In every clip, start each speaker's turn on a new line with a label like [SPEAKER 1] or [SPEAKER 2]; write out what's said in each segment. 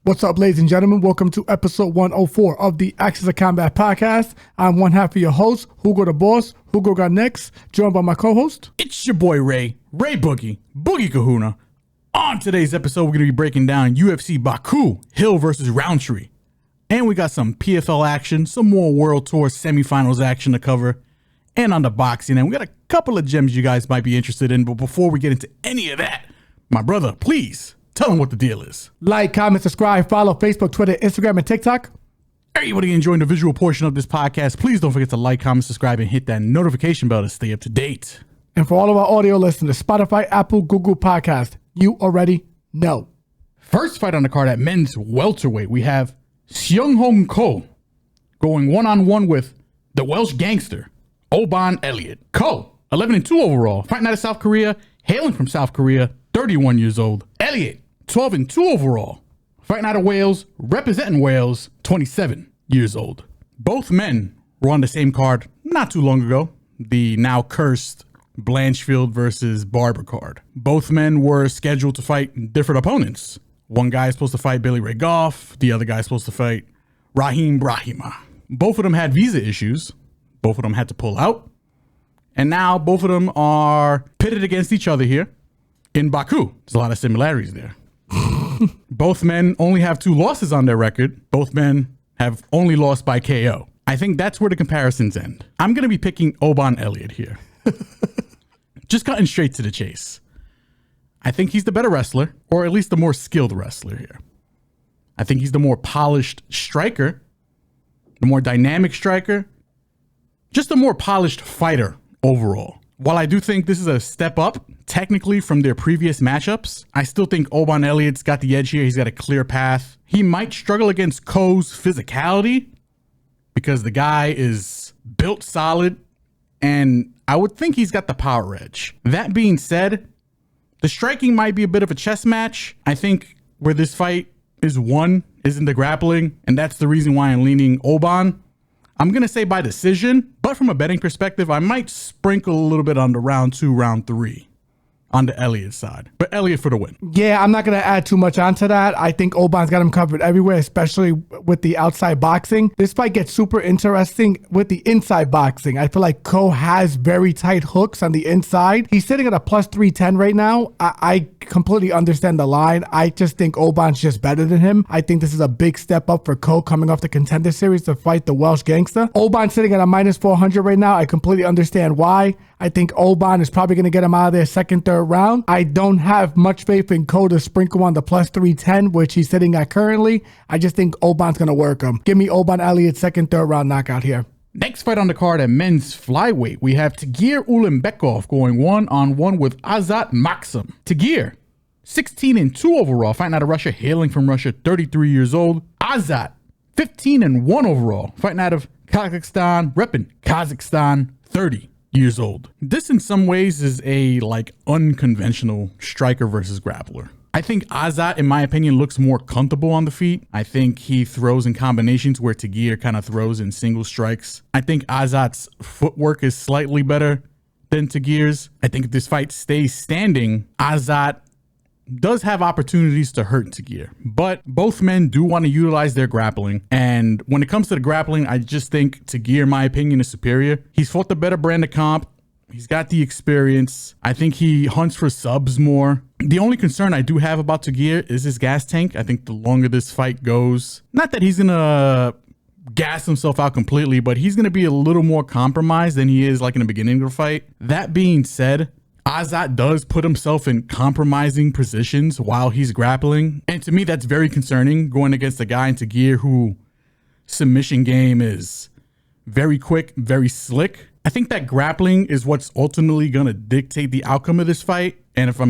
[SPEAKER 1] What's up, ladies and gentlemen? Welcome to episode 104 of the Axis of Combat podcast. I'm one half of your host, Hugo the Boss. Hugo got next, joined by my co-host.
[SPEAKER 2] It's your boy Ray Boogie Kahuna. On today's episode, we're going to be breaking down UFC Baku, Hill versus Rountree. And we got some PFL action, some more World Tour semifinals action to cover, and on the boxing. And we got a couple of gems you guys might be interested in. But before we get into any of that, my brother, please tell them what the deal is.
[SPEAKER 1] Like, comment, subscribe, follow Facebook, Twitter, Instagram, and TikTok.
[SPEAKER 2] Everybody enjoying the visual portion of this podcast, please don't forget to like, comment, subscribe, and hit that notification bell to stay up to date.
[SPEAKER 1] And for all of our audio listeners, Spotify, Apple, Google Podcast, you already know.
[SPEAKER 2] First fight on the card at men's welterweight, we have Seokhyeon Ko going one-on-one with the Welsh gangster, Oban Elliott. Ko, 11-2 overall, fighting out of South Korea, hailing from South Korea, 31 years old. Elliott, 12-2 overall, fighting out of Wales, representing Wales, 27 years old. Both men were on the same card not too long ago, the now cursed Blanchfield versus Barber card. Both men were scheduled to fight different opponents. One guy is supposed to fight Billy Ray Goff. The other guy is supposed to fight Rahim Brahima. Both of them had visa issues. Both of them had to pull out. And now both of them are pitted against each other here in Baku. There's a lot of similarities there. Both men only have 2 losses on their record. Both men have only lost by KO. I think that's where the comparisons end. I'm going to be picking Oban Elliott here. Just cutting straight to the chase. I think he's the better wrestler, or at least the more skilled wrestler here. I think he's the more polished striker, the more dynamic striker, just a more polished fighter overall. While I do think this is a step up technically from their previous matchups, I still think Oban Elliott's got the edge here. He's got a clear path. He might struggle against Ko's physicality because the guy is built solid, and I would think he's got the power edge. That being said, the striking might be a bit of a chess match. I think where this fight is won is in the grappling, and that's the reason why I'm leaning Oban. I'm going to say by decision, but from a betting perspective, I might sprinkle a little bit on the round 2, round 3 on the Elliott side, but Elliott for the win.
[SPEAKER 1] Yeah, I'm not going to add too much onto that. I think Oban's got him covered everywhere, especially with the outside boxing. This fight gets super interesting with the inside boxing. I feel like Ko has very tight hooks on the inside. He's sitting at a plus 310 right now. I completely understand the line. I just think Oban's just better than him. I think this is a big step up for Ko coming off the Contender Series to fight the Welsh gangster. Oban's sitting at a minus 400 right now. I completely understand why. I think Oban is probably going to get him out of there second, third round. I don't have much faith in Ko to sprinkle on the plus 310, which he's sitting at currently. I just think Oban's going to work him. Give me Oban Elliott second, third round knockout here.
[SPEAKER 2] Next fight on the card at men's flyweight, we have Tagir Ulanbekov going one-on-one with Azat Maksum. Tagir, 16-2 overall, fighting out of Russia, hailing from Russia, 33 years old. Azat, 15-1 overall, fighting out of Kazakhstan, repping Kazakhstan, 30 years old. This in some ways is a unconventional striker versus grappler. I think Azat, in my opinion, looks more comfortable on the feet. I think he throws in combinations where Tagir kind of throws in single strikes. I think Azat's footwork is slightly better than Tagir's. I think if this fight stays standing, Azat does have opportunities to hurt Tagir, but both men do want to utilize their grappling. And when it comes to the grappling, I just think Tagir, in my opinion, is superior. He's fought the better brand of comp. He's got the experience. I think he hunts for subs more. The only concern I do have about Tagir is his gas tank. I think the longer this fight goes, not that he's going to gas himself out completely, but he's going to be a little more compromised than he is in the beginning of the fight. That being said, Azat does put himself in compromising positions while he's grappling. And to me, that's very concerning going against a guy in Tagir who submission game is very quick, very slick. I think that grappling is what's ultimately going to dictate the outcome of this fight. And if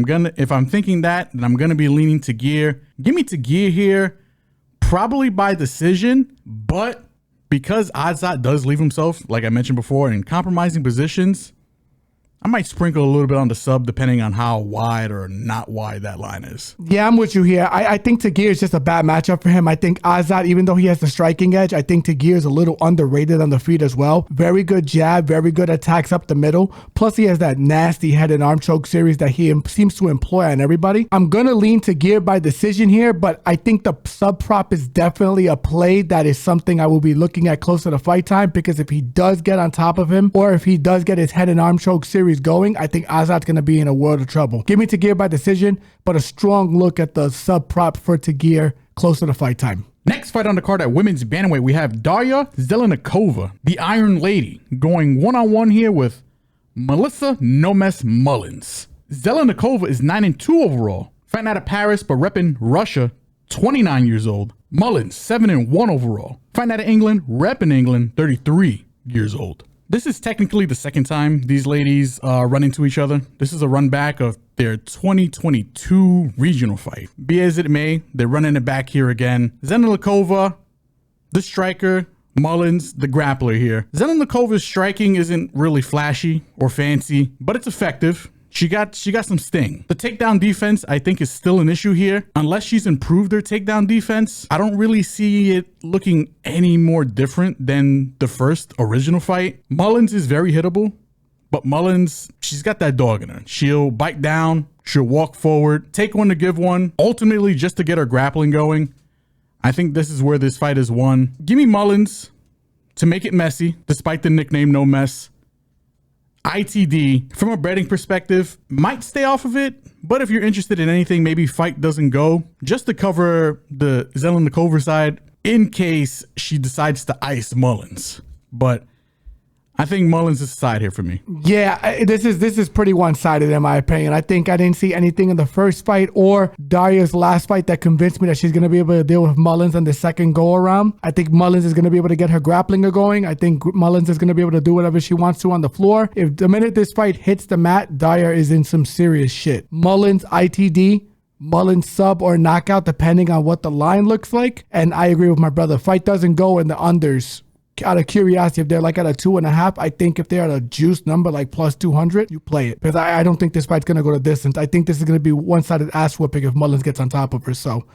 [SPEAKER 2] I'm thinking that, then I'm going to be leaning Tagir. Give me Tagir here, probably by decision, but because Azat does leave himself, like I mentioned before, in compromising positions, I might sprinkle a little bit on the sub depending on how wide or not wide that line is.
[SPEAKER 1] Yeah, I'm with you here. I think Tagir is just a bad matchup for him. I think Azat, even though he has the striking edge, I think Tagir is a little underrated on the feet as well. Very good jab, very good attacks up the middle. Plus, he has that nasty head and arm choke series that he seems to employ on everybody. I'm going to lean Tagir by decision here, but I think the sub prop is definitely a play that is something I will be looking at closer to fight time, because if he does get on top of him, or if he does get his head and arm choke series going, I think Azat's going to be in a world of trouble. Give me Tagir by decision, but a strong look at the sub prop for Tagir closer to fight time.
[SPEAKER 2] Next fight on the card at women's bantamweight, we have Darya Zheleznyakova, the Iron Lady, going one-on-one here with Melissa No Mess Mullins. Zheleznyakova is 9-2 overall, fighting out of Paris but repping Russia, 29 years old. Mullins, 7-1 overall, fighting out of England, repping England, 33 years old. This is technically the second time these ladies run into each other. This is a run back of their 2022 regional fight. Be as it may, they're running it back here again. Zheleznyakova, the striker, Mullins, the grappler here. Zheleznynakova's striking isn't really flashy or fancy, but it's effective. She got some sting. The takedown defense, I think, is still an issue here. Unless she's improved her takedown defense, I don't really see it looking any more different than the first original fight. Mullins is very hittable, but Mullins, she's got that dog in her. She'll bite down, she'll walk forward, take one to give one, ultimately just to get her grappling going. I think this is where this fight is won. Give me Mullins to make it messy, despite the nickname No Mess. ITD, from a betting perspective, might stay off of it, but if you're interested in anything, maybe fight doesn't go, just to cover the Zheleznyakova side in case she decides to ice Mullins. But I think Mullins is the side here for me.
[SPEAKER 1] Yeah, this is pretty one-sided in my opinion. I think I didn't see anything in the first fight or Darya's last fight that convinced me that she's going to be able to deal with Mullins on the second go-around. I think Mullins is going to be able to get her grappling going. I think Mullins is going to be able to do whatever she wants to on the floor. If the minute this fight hits the mat, Darya is in some serious shit. Mullins ITD, Mullins sub or knockout, depending on what the line looks like. And I agree with my brother. Fight doesn't go in the unders. Out of curiosity, if they're like at a 2.5, I think if they're at a juice number like plus 200, you play it. Because I don't think this fight's going to go the distance. I think this is going to be one-sided ass whooping if Mullins gets on top of her, so,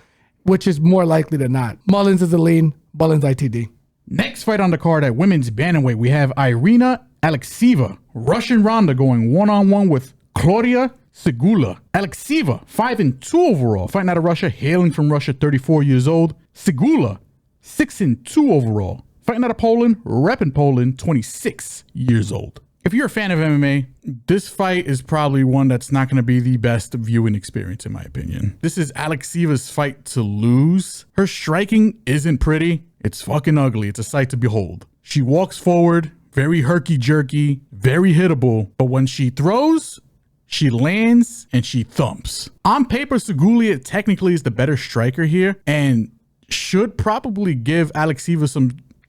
[SPEAKER 1] which is more likely than not. Mullins is a lean, Mullins ITD.
[SPEAKER 2] Next fight on the card at women's bantamweight, we have Irina Alekseeva, Russian Ronda, going one-on-one with Klaudia Syguła. Alekseeva, 5-2 overall, fighting out of Russia, hailing from Russia, 34 years old. Syguła, 6-2 overall, fighting out of Poland, repping Poland, 26 years old. If you're a fan of MMA, this fight is probably one that's not going to be the best viewing experience, in my opinion. This is Alekseeva's fight to lose. Her striking isn't pretty. It's fucking ugly. It's a sight to behold. She walks forward, very herky-jerky, very hittable, but when she throws, she lands and she thumps. On paper, Syguła technically is the better striker here and should probably give Alekseeva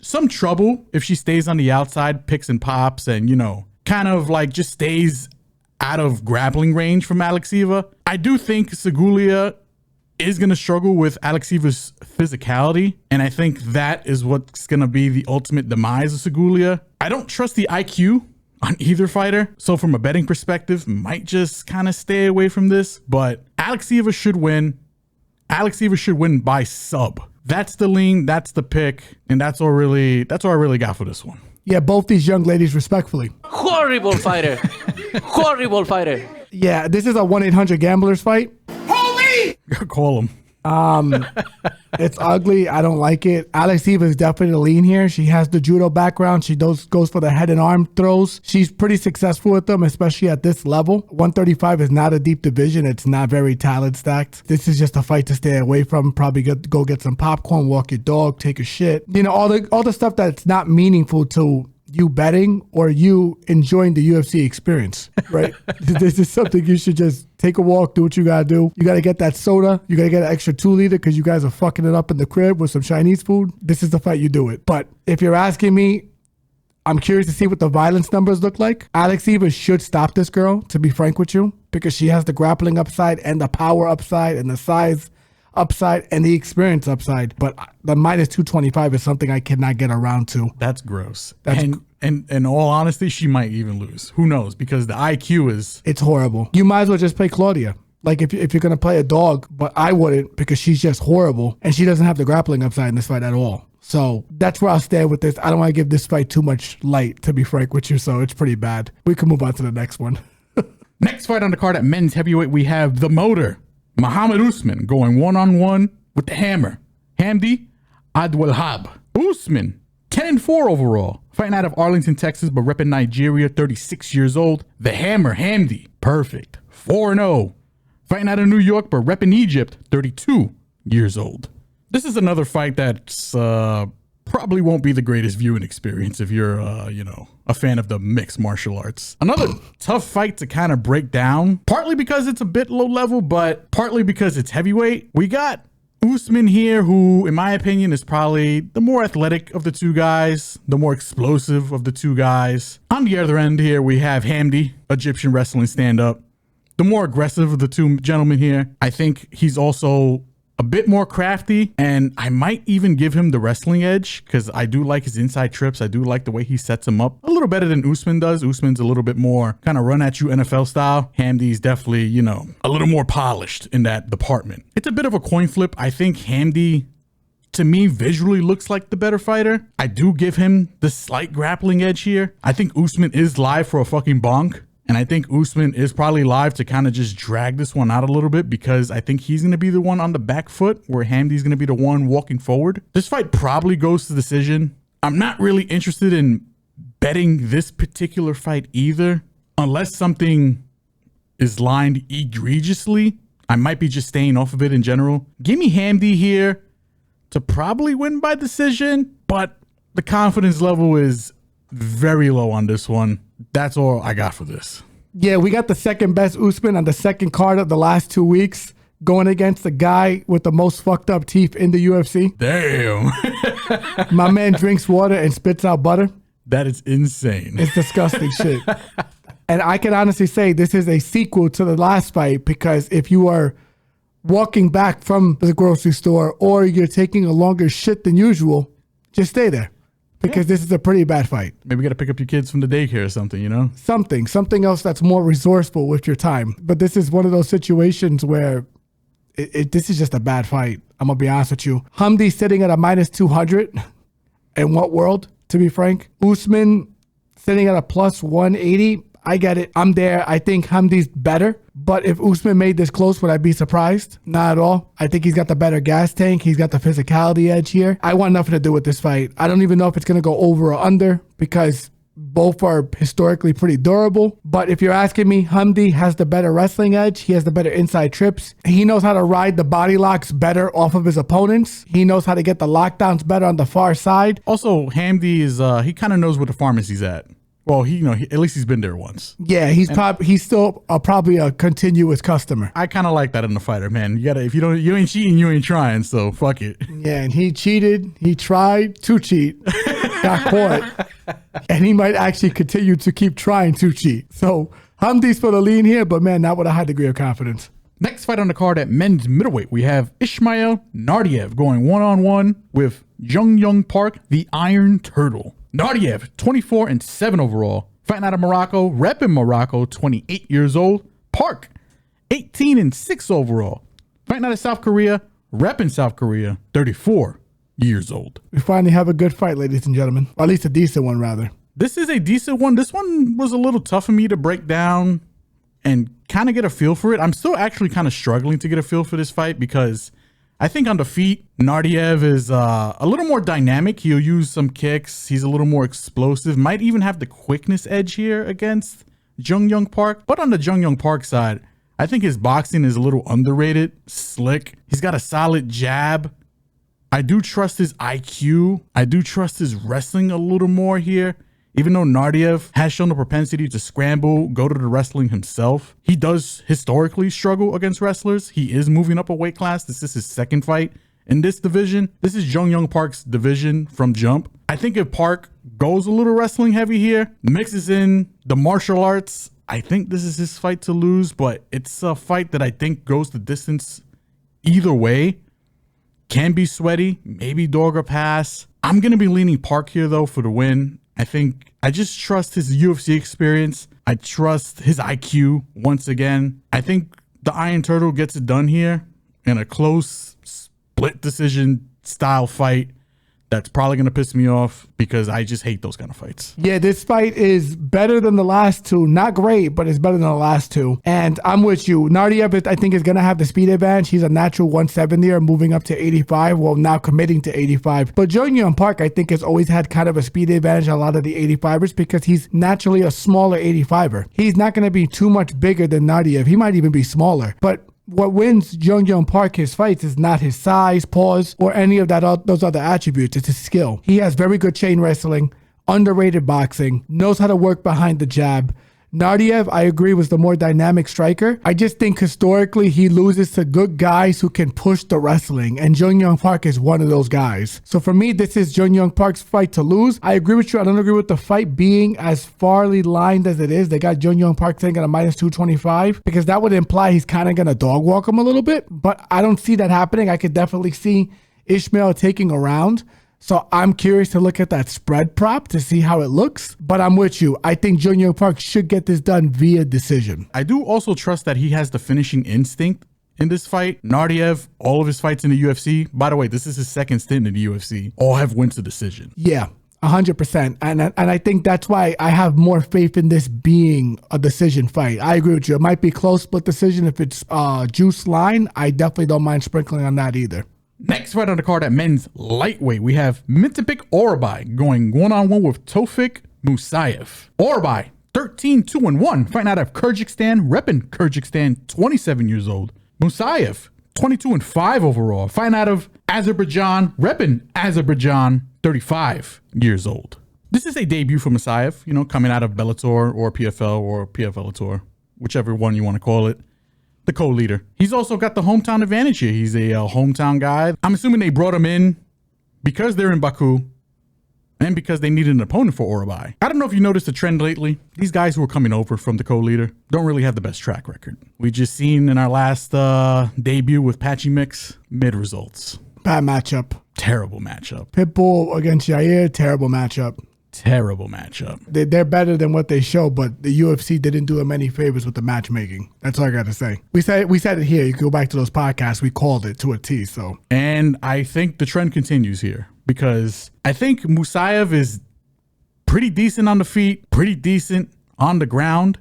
[SPEAKER 2] some trouble if she stays on the outside, picks and pops, and, you know, kind of like just stays out of grappling range from Alekseeva. I do think Syguła is going to struggle with Alekseeva's physicality, and I think that is what's going to be the ultimate demise of Syguła. I don't trust the IQ on either fighter, so from a betting perspective, might just kind of stay away from this, but Alekseeva should win. Alekseeva should win by sub. That's the lean, that's the pick, and that's all I really got for this one.
[SPEAKER 1] Yeah, both these young ladies, respectfully.
[SPEAKER 3] Horrible fighter. Horrible fighter.
[SPEAKER 1] Yeah, this is a 1-800-GAMBLERS fight.
[SPEAKER 2] Holy! Call them.
[SPEAKER 1] It's ugly. I don't like it. Alekseeva is definitely the lean here. She has the judo background. She goes for the head and arm throws. She's pretty successful with them, especially at this level. 135 is not a deep division. It's not very talent stacked. This is just a fight to stay away from. Probably go get some popcorn, walk your dog, take a shit. You know, all the stuff that's not meaningful to you betting or you enjoying the UFC experience, right? This is something you should just take a walk, do what you gotta do. You gotta get that soda. You gotta get an extra 2-liter because you guys are fucking it up in the crib with some Chinese food. This is the fight you do it. But if you're asking me, I'm curious to see what the violence numbers look like. Alekseeva should stop this girl, to be frank with you, because she has the grappling upside and the power upside and the size upside and the experience upside. But the minus 225 is something I cannot get around to.
[SPEAKER 2] That's gross. And in all honesty, she might even lose. Who knows? Because the IQ is...
[SPEAKER 1] It's horrible. You might as well just play Klaudia. Like if you're going to play a dog, but I wouldn't because she's just horrible. And she doesn't have the grappling upside in this fight at all. So that's where I'll stand with this. I don't want to give this fight too much light, to be frank with you. So it's pretty bad. We can move on to the next one.
[SPEAKER 2] Next fight on the card at men's heavyweight, we have the motor, Mohammed Usman, going one-on-one with the hammer, Hamdy Abdelwahab. Usman, 10-4 overall, fighting out of Arlington, Texas, but repping Nigeria, 36 years old. The hammer, Hamdy, perfect, 4-0. Fighting out of New York, but repping Egypt, 32 years old. This is another fight that's probably won't be the greatest viewing experience if you're, a fan of the mixed martial arts. Another tough fight to kind of break down, partly because it's a bit low level, but partly because it's heavyweight. We got Usman here, who, in my opinion, is probably the more athletic of the two guys, the more explosive of the two guys. On the other end here, we have Hamdy, Egyptian wrestling stand-up, the more aggressive of the two gentlemen here. I think he's also a bit more crafty, and I might even give him the wrestling edge because I do like his inside trips. I do like the way he sets him up a little better than Usman does. Usman's a little bit more kind of run at you NFL style. Hamdy's definitely, a little more polished in that department. It's a bit of a coin flip. I think Hamdy, to me, visually looks like the better fighter. I do give him the slight grappling edge here. I think Usman is live for a fucking bonk. And I think Usman is probably live to kind of just drag this one out a little bit because I think he's going to be the one on the back foot where Hamdy's going to be the one walking forward. This fight probably goes to decision. I'm not really interested in betting this particular fight either, unless something is lined egregiously. I might be just staying off of it in general. Give me Hamdy here to probably win by decision, but the confidence level is very low on this one. That's all I got for this.
[SPEAKER 1] Yeah, we got the second best Usman on the second card of the last 2 weeks going against the guy with the most fucked up teeth in the UFC.
[SPEAKER 2] Damn.
[SPEAKER 1] My man drinks water and spits out butter.
[SPEAKER 2] That is insane.
[SPEAKER 1] It's disgusting shit. And I can honestly say this is a sequel to the last fight because if you are walking back from the grocery store or you're taking a longer shit than usual, just stay there. Because this is a pretty bad fight.
[SPEAKER 2] Maybe you got to pick up your kids from the daycare or something,
[SPEAKER 1] Something else that's more resourceful with your time. But this is one of those situations where this is just a bad fight. I'm going to be honest with you. Hamdy sitting at a minus 200. In what world, to be frank? Usman sitting at a plus 180. I get it. I'm there. I think Hamdy's better. But if Usman made this close, would I be surprised? Not at all. I think he's got the better gas tank. He's got the physicality edge here. I want nothing to do with this fight. I don't even know if it's going to go over or under because both are historically pretty durable. But if you're asking me, Hamdy has the better wrestling edge. He has the better inside trips. He knows how to ride the body locks better off of his opponents. He knows how to get the lockdowns better on the far side.
[SPEAKER 2] Also, Hamdy is, he kind of knows where the pharmacy's at. Well, at least he's been there once.
[SPEAKER 1] Yeah, he's still probably a continuous customer.
[SPEAKER 2] I kind of like that in a fighter, man. You gotta, if you ain't cheating, you ain't trying. So fuck it.
[SPEAKER 1] Yeah, and he cheated. He tried to cheat, got caught, and he might actually continue to keep trying to cheat. So Hamdy's for the lean here, but man, not with a high degree of confidence.
[SPEAKER 2] Next fight on the card at men's middleweight, we have Ismail Naurdiev going one-on-one with Yong Park, the Iron Turtle. Naurdiev, 24-7 overall, fighting out of Morocco, repping Morocco, 28 years old. Park, 18-6 overall, fighting out of South Korea, repping South Korea, 34 years old.
[SPEAKER 1] We finally have a good fight, ladies and gentlemen, or at least a decent one, rather.
[SPEAKER 2] This is a decent one. This one was a little tough for me to break down and kind of get a feel for it. I'm still actually kind of struggling to get a feel for this fight because I think on the feet, Naurdiev is a little more dynamic. He'll use some kicks. He's a little more explosive. Might even have the quickness edge here against Yong Park. But on the Yong Park side, I think his boxing is a little underrated, slick. He's got a solid jab. I do trust his IQ. I do trust his wrestling a little more here. Even though Naurdiev has shown the propensity to scramble, go to the wrestling himself, he does historically struggle against wrestlers. He is moving up a weight class. This is his second fight in this division. This is Yong Park's division from jump. I think if Park goes a little wrestling heavy here, mixes in the martial arts, I think this is his fight to lose, but it's a fight that I think goes the distance either way can be sweaty. Maybe Dorga pass. I'm going to be leaning Park here, though, for the win. I just trust his UFC experience. I trust his IQ once again. I think the Iron Turtle gets it done here in a close split decision style fight. That's probably going to piss me off because I just hate those kind of fights.
[SPEAKER 1] Yeah, this fight is better than the last two. Not great, but it's better than the last two. And I'm with you. Naurdiev, I think, is going to have the speed advantage. He's a natural 170er, moving up to 85. Well, now committing to 85. But Jong Park, I think, has always had kind of a speed advantage on a lot of the 85ers because he's naturally a smaller 85er. He's not going to be too much bigger than Naurdiev. He might even be smaller. But what wins Jong Park his fights is not his size, pause, or any of those other attributes. It's his skill. He has very good chain wrestling, underrated boxing, knows how to work behind the jab. Naurdiev, I agree, was the more dynamic striker. I just think historically he loses to good guys who can push the wrestling, and Jong Park is one of those guys. So for me, this is Jong Park's fight to lose. I agree with you. I don't agree with the fight being as farly lined as it is. They got Jong Park sitting at a minus 225 because that would imply he's kind of going to dog walk him a little bit, but I don't see that happening. I could definitely see Ismail taking a round. So I'm curious to look at that spread prop to see how it looks. But I'm with you. I think Jong Park should get this done via decision.
[SPEAKER 2] I do also trust that he has the finishing instinct in this fight. Naurdiev, all of his fights in the UFC, by the way, this is his second stint in the UFC, all have went to decision.
[SPEAKER 1] Yeah, 100%. And I think that's why I have more faith in this being a decision fight. I agree with you. It might be close split decision. If it's juice line, I definitely don't mind sprinkling on that either.
[SPEAKER 2] Next fight on the card at men's lightweight, we have Myktybek Orolbai going one-on-one with Tofiq Musayev. Orolbai, 13-2-1, fighting out of Kyrgyzstan, repping Kyrgyzstan, 27 years old. Musayev, 22-5 overall, fighting out of Azerbaijan, repping Azerbaijan, 35 years old. This is a debut for Musayev, coming out of Bellator or PFL or PFL-Tour, whichever one you want to call it. The co-leader. He's also got the hometown advantage here. He's a hometown guy. I'm assuming they brought him in because they're in Baku and because they needed an opponent for Orolbai. I don't know if you noticed the trend lately. These guys who are coming over from the co-leader don't really have the best track record. We just seen in our last debut with Patchy Mix, mid results.
[SPEAKER 1] Bad matchup.
[SPEAKER 2] Terrible matchup.
[SPEAKER 1] Pitbull against Jair, terrible matchup.
[SPEAKER 2] Terrible matchup.
[SPEAKER 1] They're better than what they show, but the UFC didn't do them any favors with the matchmaking. That's all I got to say. We said it here. You can go back to those podcasts. We called it to a T. So,
[SPEAKER 2] and I think the trend continues here because I think Musayev is pretty decent on the feet, pretty decent on the ground.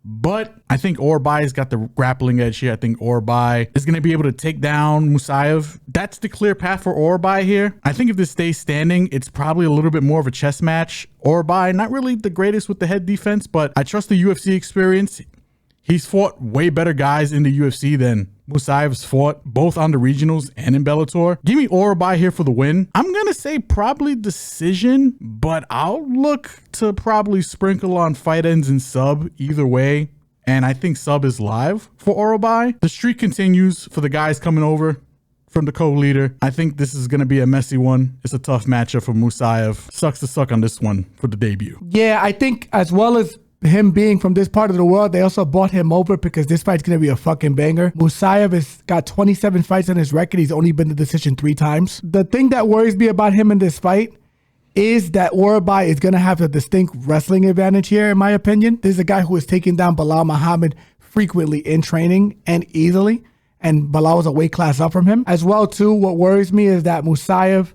[SPEAKER 2] But I think Orolbai's got the grappling edge here. I think Orolbai is going to be able to take down Musayev. That's the clear path for Orolbai here. I think if this stays standing, it's probably a little bit more of a chess match. Orolbai, not really the greatest with the head defense, but I trust the UFC experience. He's fought way better guys in the UFC than Musayev's fought, both on the regionals and in Bellator. Give me Orolbai here for the win. I'm going to say probably decision, but I'll look to probably sprinkle on fight ends and sub either way. And I think sub is live for Orolbai. The streak continues for the guys coming over from the co-leader. I think this is going to be a messy one. It's a tough matchup for Musayev. Sucks to suck on this one for the debut.
[SPEAKER 1] Yeah, I think as well as him being from this part of the world, they also bought him over because this fight's going to be a fucking banger. Musayev has got 27 fights on his record. He's only been to decision 3 times. The thing that worries me about him in this fight is that Orolbai is going to have a distinct wrestling advantage here, in my opinion. This is a guy who has taken down Belal Muhammad frequently in training and easily, and Belal was a weight class up from him. As well, too, what worries me is that Musayev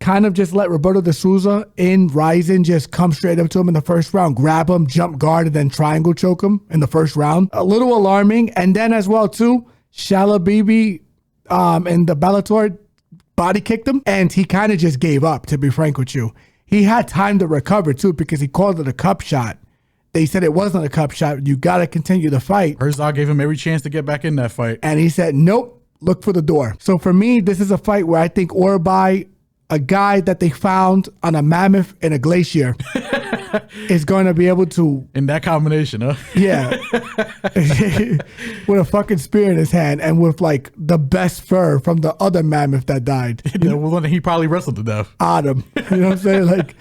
[SPEAKER 1] kind of just let Roberto de Souza in Ryzen just come straight up to him in the first round, grab him, jump guard, and then triangle choke him in the first round. A little alarming. And then as well, too, Shalabibi in the Bellator body kicked him, and he kind of just gave up, to be frank with you. He had time to recover, too, because he called it a cup shot. They said it wasn't a cup shot. You got to continue the fight.
[SPEAKER 2] Herzog gave him every chance to get back in that fight.
[SPEAKER 1] And he said, nope, look for the door. So for me, this is a fight where I think Orolbai, a guy that they found on a mammoth in a glacier, is going to be able to...
[SPEAKER 2] In that combination, huh?
[SPEAKER 1] Yeah. With a fucking spear in his hand and with like the best fur from the other mammoth that died.
[SPEAKER 2] The one that he probably wrestled to death.
[SPEAKER 1] Adam. You know what I'm saying? Like,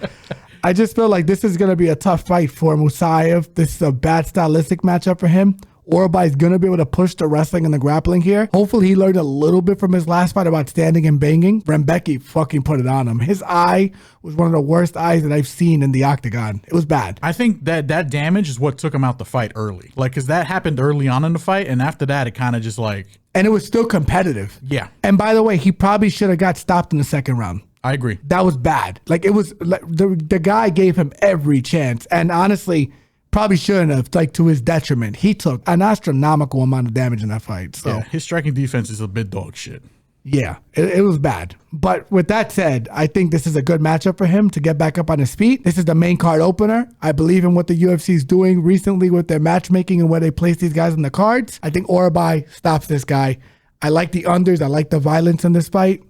[SPEAKER 1] I just feel like this is going to be a tough fight for Musayev. This is a bad stylistic matchup for him. Orolbai's going to be able to push the wrestling and the grappling here. Hopefully he learned a little bit from his last fight about standing and banging. Rembeki fucking put it on him. His eye was one of the worst eyes that I've seen in the octagon. It was bad.
[SPEAKER 2] I think that damage is what took him out the fight early. Like, because that happened early on in the fight, and after that, it kind of just like...
[SPEAKER 1] And it was still competitive.
[SPEAKER 2] Yeah.
[SPEAKER 1] And by the way, he probably should have got stopped in the second round.
[SPEAKER 2] I agree.
[SPEAKER 1] That was bad. Like, it was... The guy gave him every chance. And honestly... Probably shouldn't have, like, to his detriment. He took an astronomical amount of damage in that fight. So
[SPEAKER 2] yeah, his striking defense is a bit dog shit.
[SPEAKER 1] Yeah, it was bad. But with that said, I think this is a good matchup for him to get back up on his feet. This is the main card opener. I believe in what the UFC is doing recently with their matchmaking and where they place these guys on the cards. I think Orolbai stops this guy. I like the unders. I like the violence in this fight.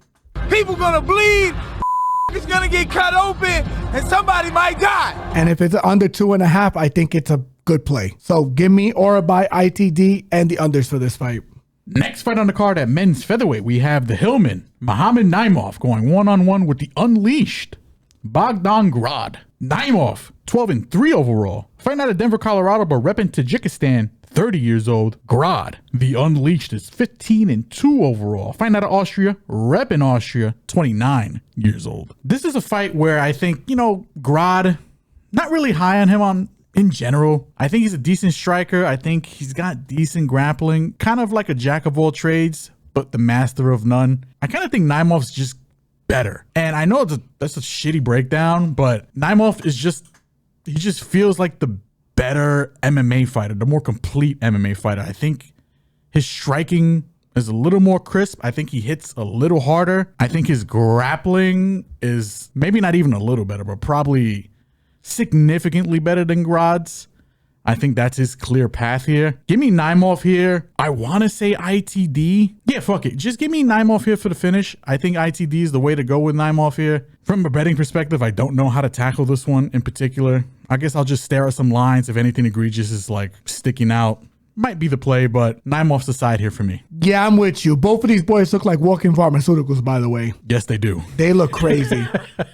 [SPEAKER 4] People gonna bleed. It's gonna get cut open and somebody might die.
[SPEAKER 1] And if it's under 2.5, I think it's a good play. So give me Orolbai, ITD, and the unders for this fight.
[SPEAKER 2] Next fight on the card at men's featherweight, we have the Hillman, Mohammed Naimov, going one-on-one with the Unleashed, Bogdan Grad. Naimov, 12-3 overall. Fighting out of Denver, Colorado, but repping Tajikistan, 30 years old. Grad, the Unleashed, is 15-2 overall. Fighting out of Austria, repping Austria, 29 years old. This is a fight where I think, you know, Grad, not really high on him in general. I think he's a decent striker. I think he's got decent grappling, kind of like a jack of all trades, but the master of none. I kind of think Naimov's just better. And I know that's a shitty breakdown, but Naimov is he just feels like the better MMA fighter, the more complete MMA fighter. I think his striking is a little more crisp. I think he hits a little harder. I think his grappling is maybe not even a little better, but probably significantly better than Grad's. I think that's his clear path here. Give me Naimov here. I want to say ITD. Yeah, fuck it. Just give me Naimov here for the finish. I think ITD is the way to go with Naimov here. From a betting perspective, I don't know how to tackle this one in particular. I guess I'll just stare at some lines. If anything egregious is like sticking out, might be the play, but Naimov's the side here for me.
[SPEAKER 1] Yeah, I'm with you. Both of these boys look like walking pharmaceuticals, by the way.
[SPEAKER 2] Yes, they do.
[SPEAKER 1] They look crazy.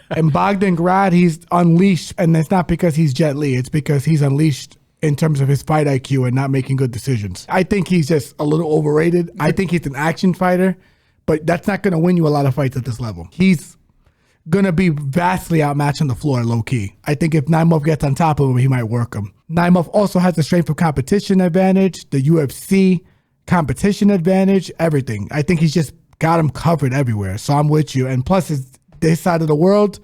[SPEAKER 1] And Bogdan Grad, he's unleashed, and it's not because he's Jet Li. It's because he's unleashed in terms of his fight IQ and not making good decisions. I think he's just a little overrated. I think he's an action fighter, but that's not going to win you a lot of fights at this level. He's going to be vastly outmatched on the floor, low-key. I think if Naimov gets on top of him, he might work him. Naimov also has the strength of competition advantage, the UFC competition advantage, everything. I think he's just got him covered everywhere. So I'm with you. And plus, it's this side of the world,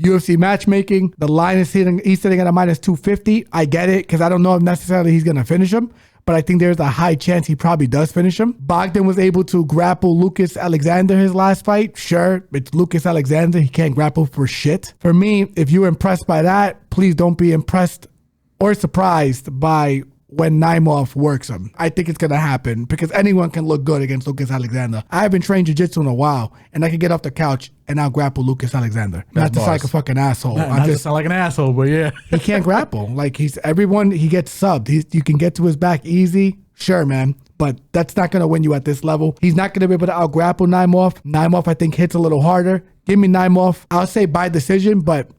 [SPEAKER 1] UFC matchmaking, the line is he's sitting at a minus 250. I get it, because I don't know if necessarily he's going to finish him, but I think there's a high chance he probably does finish him. Bogdan was able to grapple Lucas Alexander his last fight. Sure, it's Lucas Alexander. He can't grapple for shit. For me, if you're impressed by that, please don't be impressed or surprised by when Naimov works him. I think it's going to happen because anyone can look good against Lucas Alexander. I haven't trained jiu-jitsu in a while, and I can get off the couch and I'll grapple Lucas Alexander. Not to sound like a fucking asshole.
[SPEAKER 2] Not to sound like an asshole, but yeah.
[SPEAKER 1] He can't grapple. Like, he gets subbed. You can get to his back easy. Sure, man. But that's not going to win you at this level. He's not going to be able to out-grapple Naimov. Naimov, I think, hits a little harder. Give me Naimov. I'll say by decision, but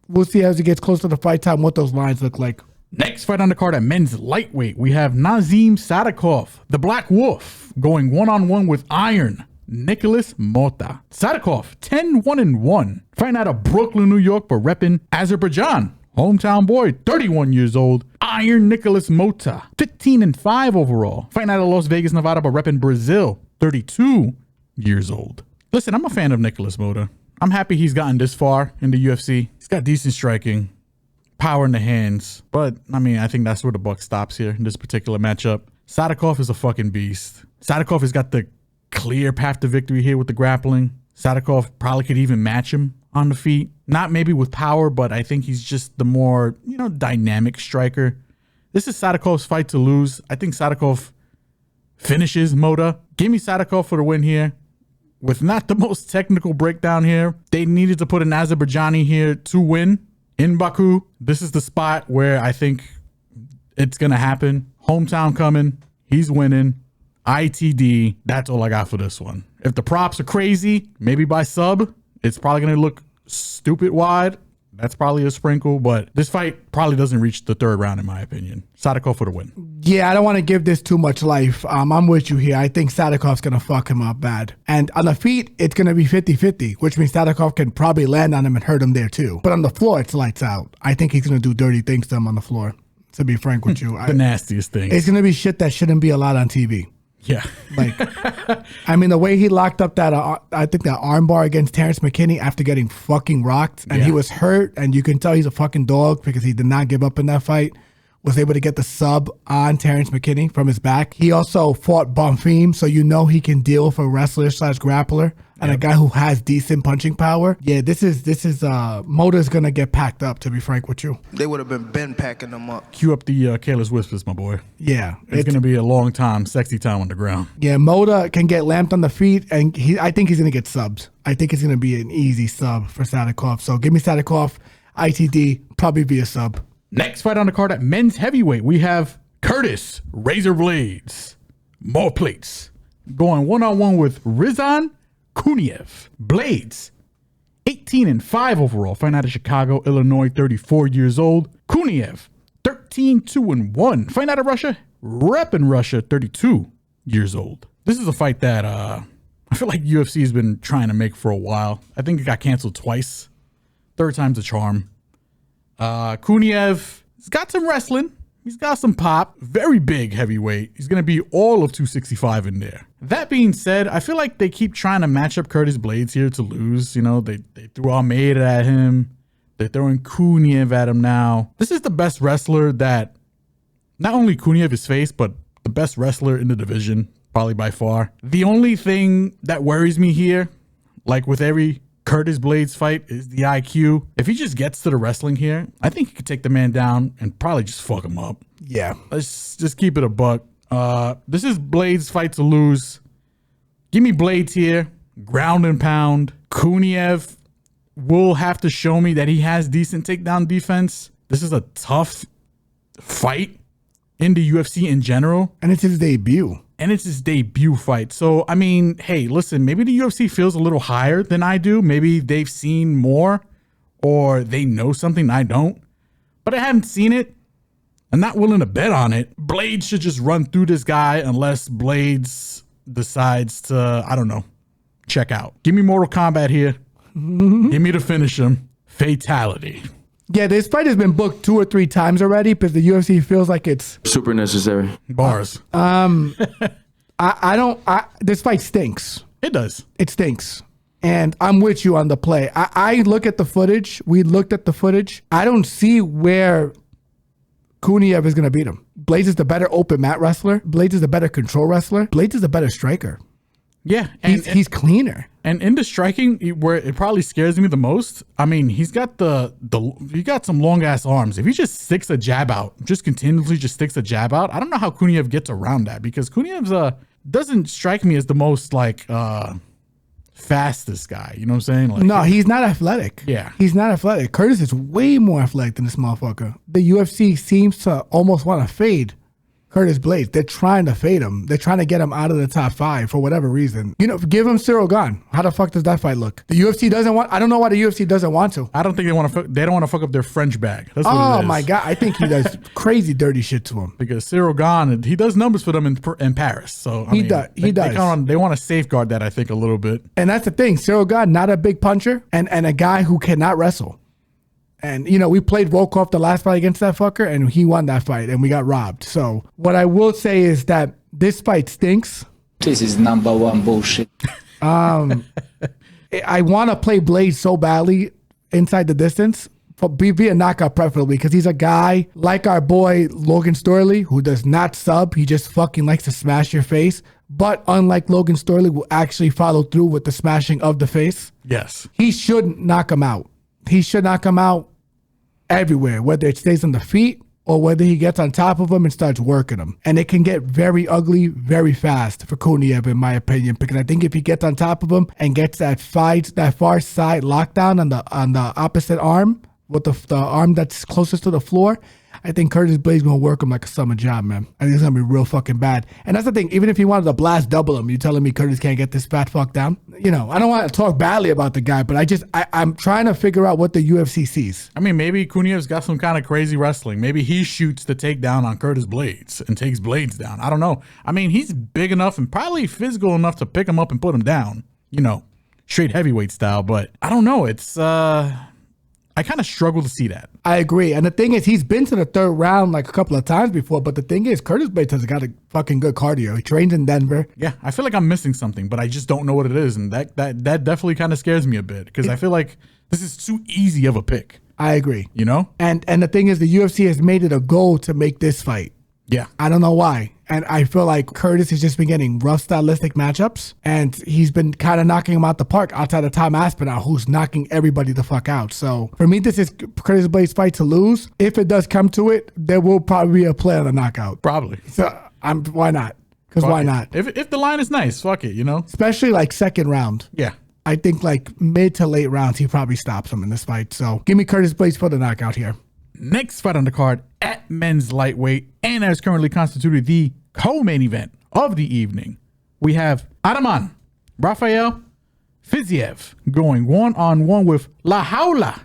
[SPEAKER 1] we'll see as it gets closer to fight time what those lines look like.
[SPEAKER 2] Next fight on the card at men's lightweight, we have Nazim Sadikov, the Black Wolf, going one-on-one with Iron Nicholas Mota. Sadikov, 10-1-1, fighting out of Brooklyn, New York, but repping Azerbaijan. Hometown boy, 31 years old. Iron Nicholas Mota, 15-5 overall, fighting out of Las Vegas, Nevada, but repping Brazil, 32 years old. Listen, I'm a fan of Nicholas Mota. I'm happy he's gotten this far in the UFC. He's got decent striking, power in the hands, but I mean, I think that's where the buck stops here in this particular matchup. Sadikov is a fucking beast. Sadikov has got the clear path to victory here with the grappling. Sadikov probably could even match him on the feet. Not maybe with power, but I think he's just the more, dynamic striker. This is Sadikov's fight to lose. I think Sadikov finishes Mota. Give me Sadikov for the win here. With not the most technical breakdown here, they needed to put an Azerbaijani here to win in Baku. This is the spot where I think it's going to happen. Hometown coming. He's winning. ITD. That's all I got for this one. If the props are crazy, maybe by sub, it's probably going to look stupid wide. That's probably a sprinkle, but this fight probably doesn't reach the third round, in my opinion. Sadikov for the win.
[SPEAKER 1] Yeah, I don't want to give this too much life. I'm with you here. I think Sadikov's going to fuck him up bad. And on the feet, it's going to be 50-50, which means Sadikov can probably land on him and hurt him there too. But on the floor, it's lights out. I think he's going to do dirty things to him on the floor, to be frank with you.
[SPEAKER 2] The nastiest thing.
[SPEAKER 1] It's going to be shit that shouldn't be allowed on TV.
[SPEAKER 2] Yeah.
[SPEAKER 1] Like, I mean, the way he locked up that, I think that armbar against Terrence McKinney after getting fucking rocked, and he was hurt, and you can tell he's a fucking dog because he did not give up in that fight. Was able to get the sub on Terrence McKinney from his back. He also fought Bonfim, so you know he can deal with a wrestler / grappler and a guy who has decent punching power. Yeah, this is Mota's gonna get packed up, to be frank with you.
[SPEAKER 5] They would have been packing them up.
[SPEAKER 2] Cue up the careless whispers, my boy.
[SPEAKER 1] Yeah.
[SPEAKER 2] It's gonna be a long time, sexy time on the ground.
[SPEAKER 1] Yeah, Mota can get lamped on the feet, and I think he's gonna get subs. I think it's gonna be an easy sub for Sadikov. So give me Sadikov, ITD, probably be a sub.
[SPEAKER 2] Next fight on the card at men's heavyweight, we have Curtis Razor Blades. More plates. Going one-on-one with Rizan Kuniev. Blades, 18-5 overall. Fighting out of Chicago, Illinois, 34 years old. Kuniev, 13-2-1. Fighting out of Russia, repping Russia, 32 years old. This is a fight that I feel like UFC has been trying to make for a while. I think it got canceled twice. Third time's a charm. Kuniev, he's got some wrestling. He's got some pop. Very big heavyweight. He's going to be all of 265 in there. That being said, I feel like they keep trying to match up Curtis Blades here to lose. You know, they threw Almeida at him. They're throwing Kuniev at him now. This is the best wrestler that not only Kuniev has faced, but the best wrestler in the division, probably by far. The only thing that worries me here, like with every Curtis Blades fight, is the IQ. If he just gets to the wrestling here, I think he could take the man down and probably just fuck him up.
[SPEAKER 1] Yeah.
[SPEAKER 2] Let's just keep it a buck. This is Blades' fight to lose. Give me Blades here. Ground and pound. Kuniev will have to show me that he has decent takedown defense. This is a tough fight in the UFC in general.
[SPEAKER 1] And it's his debut.
[SPEAKER 2] And it's his debut fight. So, I mean, hey, listen, maybe the UFC feels a little higher than I do. Maybe they've seen more or they know something I don't. But I haven't seen it. I'm not willing to bet on it. Blades should just run through this guy unless Blades decides to, I don't know, check out. Give me Mortal Kombat here. Give me to finish him. Fatality.
[SPEAKER 1] Yeah, this fight has been booked 2 or 3 times already, but the UFC feels like it's
[SPEAKER 3] super necessary.
[SPEAKER 2] Bars.
[SPEAKER 1] This fight stinks.
[SPEAKER 2] It does.
[SPEAKER 1] It stinks. And I'm with you on the play. I look at the footage. We looked at the footage. I don't see where Kuniev is going to beat him. Blades is the better open mat wrestler. Blades is the better control wrestler. Blades is the better striker.
[SPEAKER 2] Yeah.
[SPEAKER 1] He's cleaner.
[SPEAKER 2] And in the striking, where it probably scares me the most, I mean, he's got he got some long ass arms. If he just sticks a jab out, just continuously just sticks a jab out, I don't know how Kuniev gets around that, because Kuniev's doesn't strike me as the most like fastest guy. You know what I'm saying? Like,
[SPEAKER 1] no, he's not athletic.
[SPEAKER 2] Yeah.
[SPEAKER 1] He's not athletic. Curtis is way more athletic than this motherfucker. The UFC seems to almost want to fade Curtis Blades. They're trying to fade him. They're trying to get him out of the top 5 for whatever reason. You know, give him Cyril Gane. How the fuck does that fight look? The UFC doesn't want. I don't know why the UFC doesn't want to.
[SPEAKER 2] I don't think they want to. They don't want to fuck up their French bag. That's what it is.
[SPEAKER 1] My god! I think he does crazy dirty shit to him.
[SPEAKER 2] Because Cyril Gane, he does numbers for them in Paris. So
[SPEAKER 1] He does.
[SPEAKER 2] They want to safeguard that, I think, a little bit.
[SPEAKER 1] And that's the thing. Cyril Gane, not a big puncher, and a guy who cannot wrestle. And, you know, we played Volkov the last fight against that fucker, and he won that fight, and we got robbed. So what I will say is that this fight stinks.
[SPEAKER 6] This is #1 bullshit.
[SPEAKER 1] I want to play Blades so badly inside the distance. Be a knockout preferably, because he's a guy like our boy Logan Storley who does not sub. He just fucking likes to smash your face. But unlike Logan Storley, will actually follow through with the smashing of the face.
[SPEAKER 2] Yes.
[SPEAKER 1] He should knock him out. He should knock him out everywhere, whether it stays on the feet or whether he gets on top of him and starts working him. And it can get very ugly very fast for Kuniev, in my opinion, because I think if he gets on top of him and gets that far side lockdown on the opposite arm, with the arm that's closest to the floor, I think Curtis Blades gonna work him like a summer job, man. I think it's gonna be real fucking bad. And that's the thing. Even if he wanted to blast double him, you telling me Curtis can't get this fat fuck down? You know, I don't want to talk badly about the guy, but I'm trying to figure out what the UFC sees.
[SPEAKER 2] I mean, maybe Kunyev's got some kind of crazy wrestling. Maybe he shoots the takedown on Curtis Blades and takes Blades down. I don't know. I mean, he's big enough and probably physical enough to pick him up and put him down, you know, straight heavyweight style. But I don't know. It's, I kind of struggle to see that.
[SPEAKER 1] I agree. And the thing is, he's been to the third round like a couple of times before. But the thing is, Curtis Blades has got a fucking good cardio. He trains in Denver.
[SPEAKER 2] Yeah, I feel like I'm missing something, but I just don't know what it is. And that definitely kind of scares me a bit because I feel like this is too easy of a pick.
[SPEAKER 1] I agree.
[SPEAKER 2] You know?
[SPEAKER 1] And the thing is, the UFC has made it a goal to make this fight.
[SPEAKER 2] Yeah.
[SPEAKER 1] I don't know why. And I feel like Curtis has just been getting rough stylistic matchups. And he's been kind of knocking him out the park outside of Tom Aspinall, who's knocking everybody the fuck out. So for me, this is Curtis Blades' fight to lose. If it does come to it, there will probably be a play on the knockout.
[SPEAKER 2] Probably.
[SPEAKER 1] So why not? Because why not?
[SPEAKER 2] If the line is nice, fuck it, you know?
[SPEAKER 1] Especially like second round.
[SPEAKER 2] Yeah.
[SPEAKER 1] I think like mid to late rounds, he probably stops him in this fight. So give me Curtis Blades for the knockout here.
[SPEAKER 2] Next fight on the card at men's lightweight and as currently constituted the co-main event of the evening. We have Araman Rafael Fiziev going one-on-one with La Jaula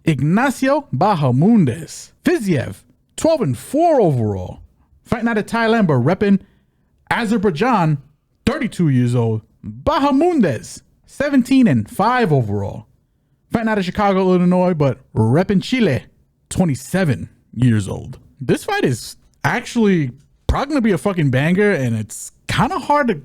[SPEAKER 2] Ignacio Bahamundes. Fiziev, 12-4 overall. Fighting out of Thailand but repping Azerbaijan, 32 years old. Bahamundes, 17-5 overall. Fighting out of Chicago, Illinois, but repping Chile, 27 years old. This fight is actually probably going to be a fucking banger, and it's kind of hard to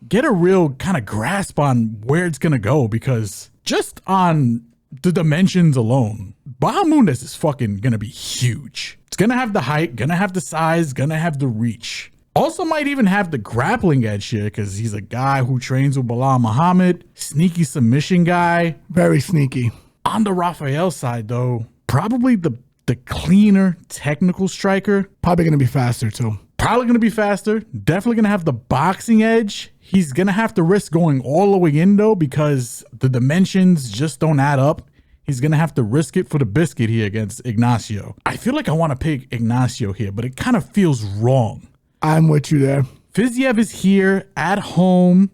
[SPEAKER 2] get a real kind of grasp on where it's going to go because just on the dimensions alone, Bahamundes is fucking going to be huge. It's going to have the height, going to have the size, going to have the reach. Also might even have the grappling edge here because he's a guy who trains with Bilal Muhammad, sneaky submission guy.
[SPEAKER 1] Very sneaky.
[SPEAKER 2] On the Rafael side, though, probably the cleaner technical striker.
[SPEAKER 1] Probably going to be faster, too.
[SPEAKER 2] Probably going to be faster. Definitely going to have the boxing edge. He's going to have to risk going all the way in, though, because the dimensions just don't add up. He's going to have to risk it for the biscuit here against Ignacio. I feel like I want to pick Ignacio here, but it kind of feels wrong.
[SPEAKER 1] I'm with you there.
[SPEAKER 2] Fiziev is here at home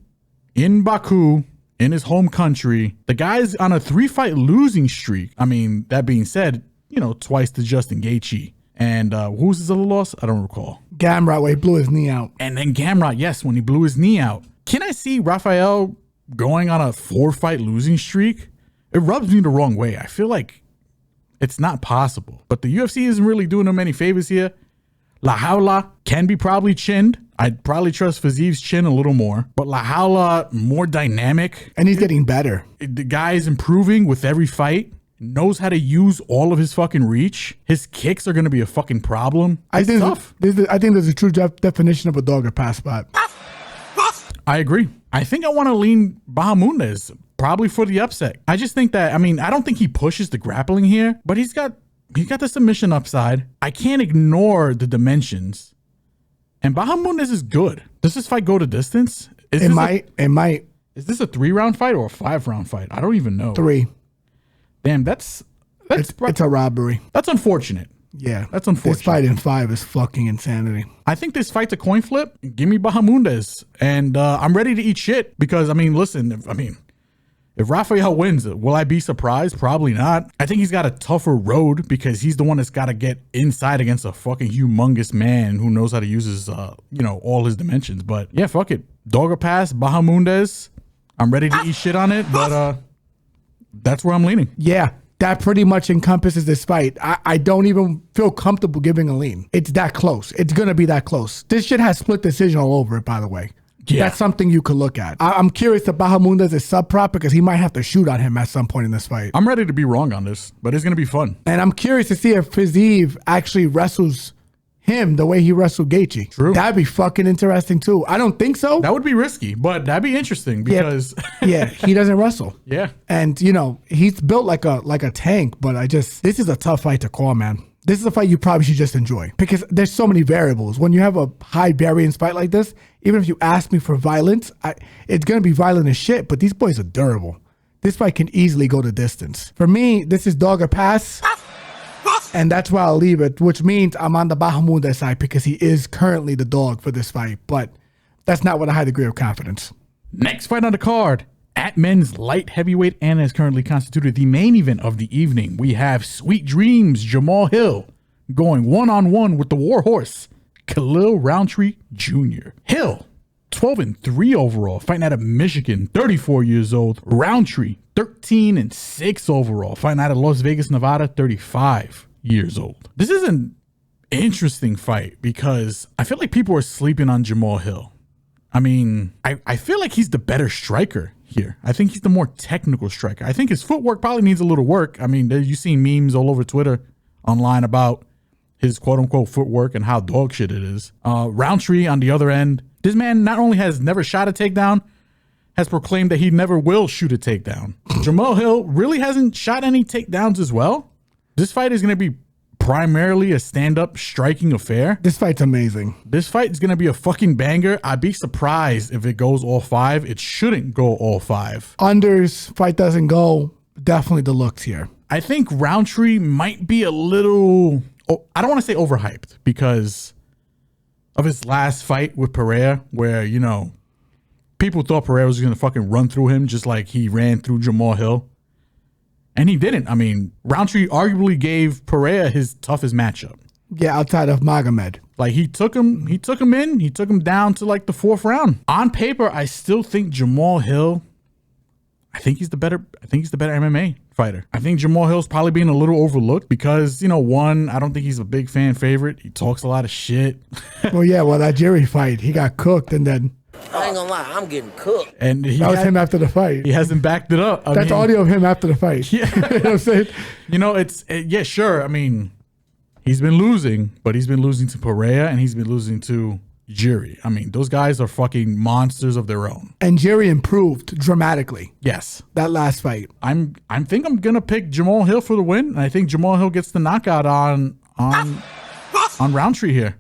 [SPEAKER 2] in Baku, in his home country. The guy's on a 3-fight losing streak. I mean, that being said, you know, twice to Justin Gaethje. And who's his other loss? I don't recall.
[SPEAKER 1] Gamrot, where he blew his knee out.
[SPEAKER 2] And then Gamrot, yes, when he blew his knee out. Can I see Rafael going on a 4-fight losing streak? It rubs me the wrong way. I feel like it's not possible. But the UFC isn't really doing him any favors here. La Jaula can be probably chinned. I'd probably trust Fiziev's chin a little more. But La Jaula, more dynamic.
[SPEAKER 1] And he's getting better.
[SPEAKER 2] The guy is improving with every fight. Knows how to use all of his fucking reach. His kicks are going to be a fucking problem.
[SPEAKER 1] I think
[SPEAKER 2] tough.
[SPEAKER 1] I think there's a true definition of a dog or pass spot.
[SPEAKER 2] I agree. I think I want to lean Bahamundes probably for the upset. I just think that, I mean, I don't think he pushes the grappling here, but he's got the submission upside. I can't ignore the dimensions. And Bahamundes is good. Does this fight go to distance?
[SPEAKER 1] It might.
[SPEAKER 2] Is this a 3-round fight or a 5-round fight? I don't even know.
[SPEAKER 1] 3.
[SPEAKER 2] Damn, it's
[SPEAKER 1] a robbery.
[SPEAKER 2] That's unfortunate.
[SPEAKER 1] Yeah.
[SPEAKER 2] That's unfortunate.
[SPEAKER 1] This fight in 5 is fucking insanity.
[SPEAKER 2] I think this fight's a coin flip. Give me Bahamundes. And I'm ready to eat shit because, I mean, listen, if Rafael wins, will I be surprised? Probably not. I think he's got a tougher road because he's the one that's got to get inside against a fucking humongous man who knows how to use his, all his dimensions. But yeah, fuck it. Dog or pass, Bahamundes. I'm ready to eat shit on it, but that's where I'm leaning.
[SPEAKER 1] Yeah, that pretty much encompasses this fight. I don't even feel comfortable giving a lean. It's that close. It's going to be that close. This shit has split decision all over it, by the way. Yeah. That's something you could look at. I'm curious if Bahamundes is sub-prop because he might have to shoot on him at some point in this fight.
[SPEAKER 2] I'm ready to be wrong on this, but it's going to be fun.
[SPEAKER 1] And I'm curious to see if Fiziev actually wrestles him the way he wrestled Gaethje.
[SPEAKER 2] True.
[SPEAKER 1] That'd be fucking interesting too. I don't think so.
[SPEAKER 2] That would be risky, but that'd be interesting because
[SPEAKER 1] yeah, he doesn't wrestle.
[SPEAKER 2] Yeah.
[SPEAKER 1] And he's built like a tank, but this is a tough fight to call, man. This is a fight you probably should just enjoy because there's so many variables. When you have a high variance fight like this, even if you ask me for violence, it's going to be violent as shit, but these boys are durable. This fight can easily go the distance. For me, this is dog or pass. And that's why I'll leave it, which means I'm on the Bahamuda side because he is currently the dog for this fight. But that's not with a high degree of confidence.
[SPEAKER 2] Next fight on the card, at men's light heavyweight and is currently constituted the main event of the evening. We have Sweet Dreams Jamal Hill going one-on-one with the Warhorse, Khalil Rountree Jr. Hill, 12-3 overall, fighting out of Michigan, 34 years old. Rountree, 13-6 overall, fighting out of Las Vegas, Nevada, 35 years old. This is an interesting fight because I feel like people are sleeping on Jamal Hill. I mean, I feel like he's the better striker here. I think he's the more technical striker. I think his footwork probably needs a little work. I mean, you've seen memes all over Twitter online about his quote-unquote footwork and how dog shit it is. Rountree, on the other end, this man not only has never shot a takedown, has proclaimed that he never will shoot a takedown. Jamal Hill really hasn't shot any takedowns as well. This fight is going to be primarily a stand-up striking affair.
[SPEAKER 1] This fight's amazing.
[SPEAKER 2] This fight is going to be a fucking banger. I'd be surprised if it goes all 5. It shouldn't go all 5.
[SPEAKER 1] Unders, fight doesn't go, definitely the looks here.
[SPEAKER 2] I think Rountree might be a little, I don't want to say overhyped because of his last fight with Pereira where, you know, people thought Pereira was going to fucking run through him just like he ran through Jamal Hill. And he didn't. I mean, Rountree arguably gave Pereira his toughest matchup.
[SPEAKER 1] Yeah, outside of Magomed.
[SPEAKER 2] Like he took him down to like the 4th round. On paper, I still think Jamal Hill, I think he's the better MMA fighter. I think Jamal Hill's probably being a little overlooked because, you know, one, I don't think he's a big fan favorite. He talks a lot of shit.
[SPEAKER 1] Well, yeah, that Jerry fight, he got cooked and then
[SPEAKER 7] I ain't gonna lie, I'm getting cooked.
[SPEAKER 2] And
[SPEAKER 1] that was him after the fight.
[SPEAKER 2] He hasn't backed it up.
[SPEAKER 1] That's audio of him after the fight.
[SPEAKER 2] Yeah.
[SPEAKER 1] You know what I'm saying?
[SPEAKER 2] You know, yeah, sure. I mean, he's been losing, but he's been losing to Pereira and he's been losing to Jiri. I mean, those guys are fucking monsters of their own.
[SPEAKER 1] And Jerry improved dramatically.
[SPEAKER 2] Yes.
[SPEAKER 1] That last fight.
[SPEAKER 2] I think I'm gonna pick Jamal Hill for the win. And I think Jamal Hill gets the knockout on Rountree here.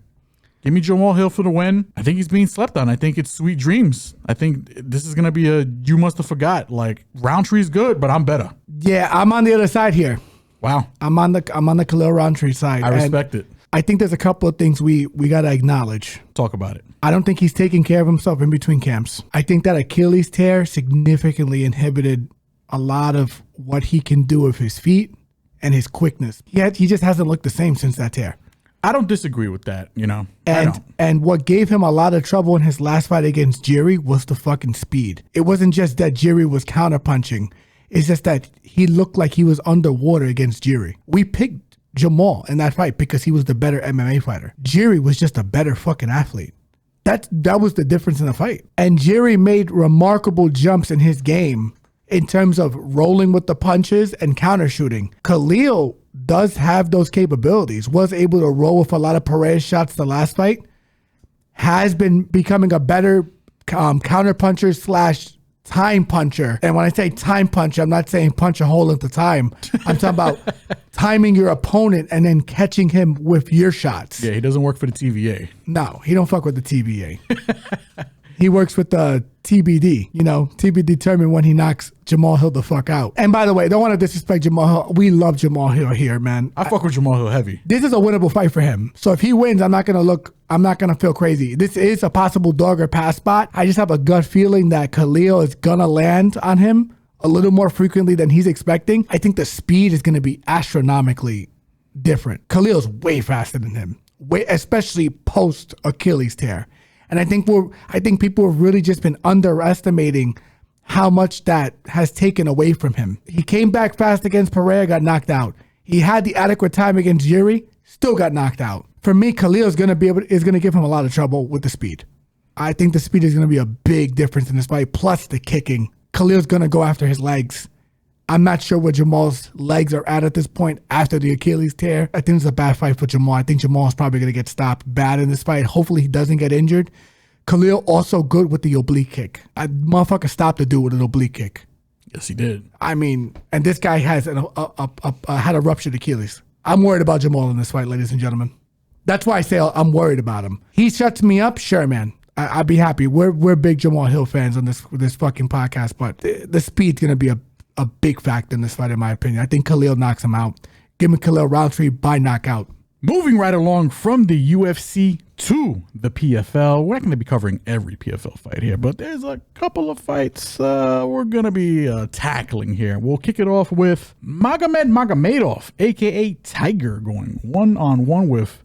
[SPEAKER 2] Give me Jamal Hill for the win. I think he's being slept on. I think it's Sweet Dreams. I think this is gonna be a you must have forgot. Like Rountree's good, but I'm better.
[SPEAKER 1] Yeah, I'm on the other side here.
[SPEAKER 2] Wow.
[SPEAKER 1] I'm on the Khalil Rountree side.
[SPEAKER 2] I respect it.
[SPEAKER 1] I think there's a couple of things we gotta acknowledge.
[SPEAKER 2] Talk about it.
[SPEAKER 1] I don't think he's taking care of himself in between camps. I think that Achilles tear significantly inhibited a lot of what he can do with his feet and his quickness. He just hasn't looked the same since that tear.
[SPEAKER 2] I don't disagree with that, you know.
[SPEAKER 1] And what gave him a lot of trouble in his last fight against Jiri was the fucking speed. It wasn't just that Jiri was counterpunching. It's just that he looked like he was underwater against Jiri. We picked Jamal in that fight because he was the better MMA fighter. Jiri was just a better fucking athlete. That was the difference in the fight. And Jiri made remarkable jumps in his game in terms of rolling with the punches and counter shooting. Khalil does have those capabilities, was able to roll with a lot of Perez shots the last fight, has been becoming a better counter puncher / time puncher. And when I say time puncher, I'm not saying punch a hole at the time. I'm talking about timing your opponent and then catching him with your shots.
[SPEAKER 2] Yeah, he doesn't work for the TVA.
[SPEAKER 1] No, he don't fuck with the TVA. He works with the TBD, you know, TBD determined when he knocks Jamal Hill the fuck out. And by the way, don't want to disrespect Jamal Hill. We love Jamal Hill here, man.
[SPEAKER 2] I fuck with Jamal Hill heavy.
[SPEAKER 1] This is a winnable fight for him. So if he wins, I'm not going to feel crazy. This is a possible dog or pass spot. I just have a gut feeling that Khalil is going to land on him a little more frequently than he's expecting. I think the speed is going to be astronomically different. Khalil's way faster than him, especially post Achilles tear. And I think people have really just been underestimating how much that has taken away from him. He came back fast against Pereira, got knocked out. He had the adequate time against Jiri, still got knocked out. For me, Khalil is going to give him a lot of trouble with the speed. I think the speed is going to be a big difference in this fight, plus the kicking. Khalil's going to go after his legs. I'm not sure where Jamal's legs are at this point after the Achilles tear. I think it's a bad fight for Jamal. I think Jamal's probably going to get stopped bad in this fight. Hopefully he doesn't get injured. Khalil also good with the oblique kick. Motherfucker stopped the dude with an oblique kick.
[SPEAKER 2] Yes, he did.
[SPEAKER 1] I mean, and this guy has had a ruptured Achilles. I'm worried about Jamal in this fight, ladies and gentlemen. That's why I say I'm worried about him. He shuts me up, sure, man. I'd be happy. We're big Jamal Hill fans on this fucking podcast, but the speed's going to be a big factor in this fight, in my opinion. I think Khalil knocks him out. Give me Khalil Rountree by knockout.
[SPEAKER 2] Moving right along from the UFC to the PFL. We're not going to be covering every PFL fight here, but there's a couple of fights we're going to be tackling here. We'll kick it off with Magomedov, a.k.a. Tagir, going one-on-one with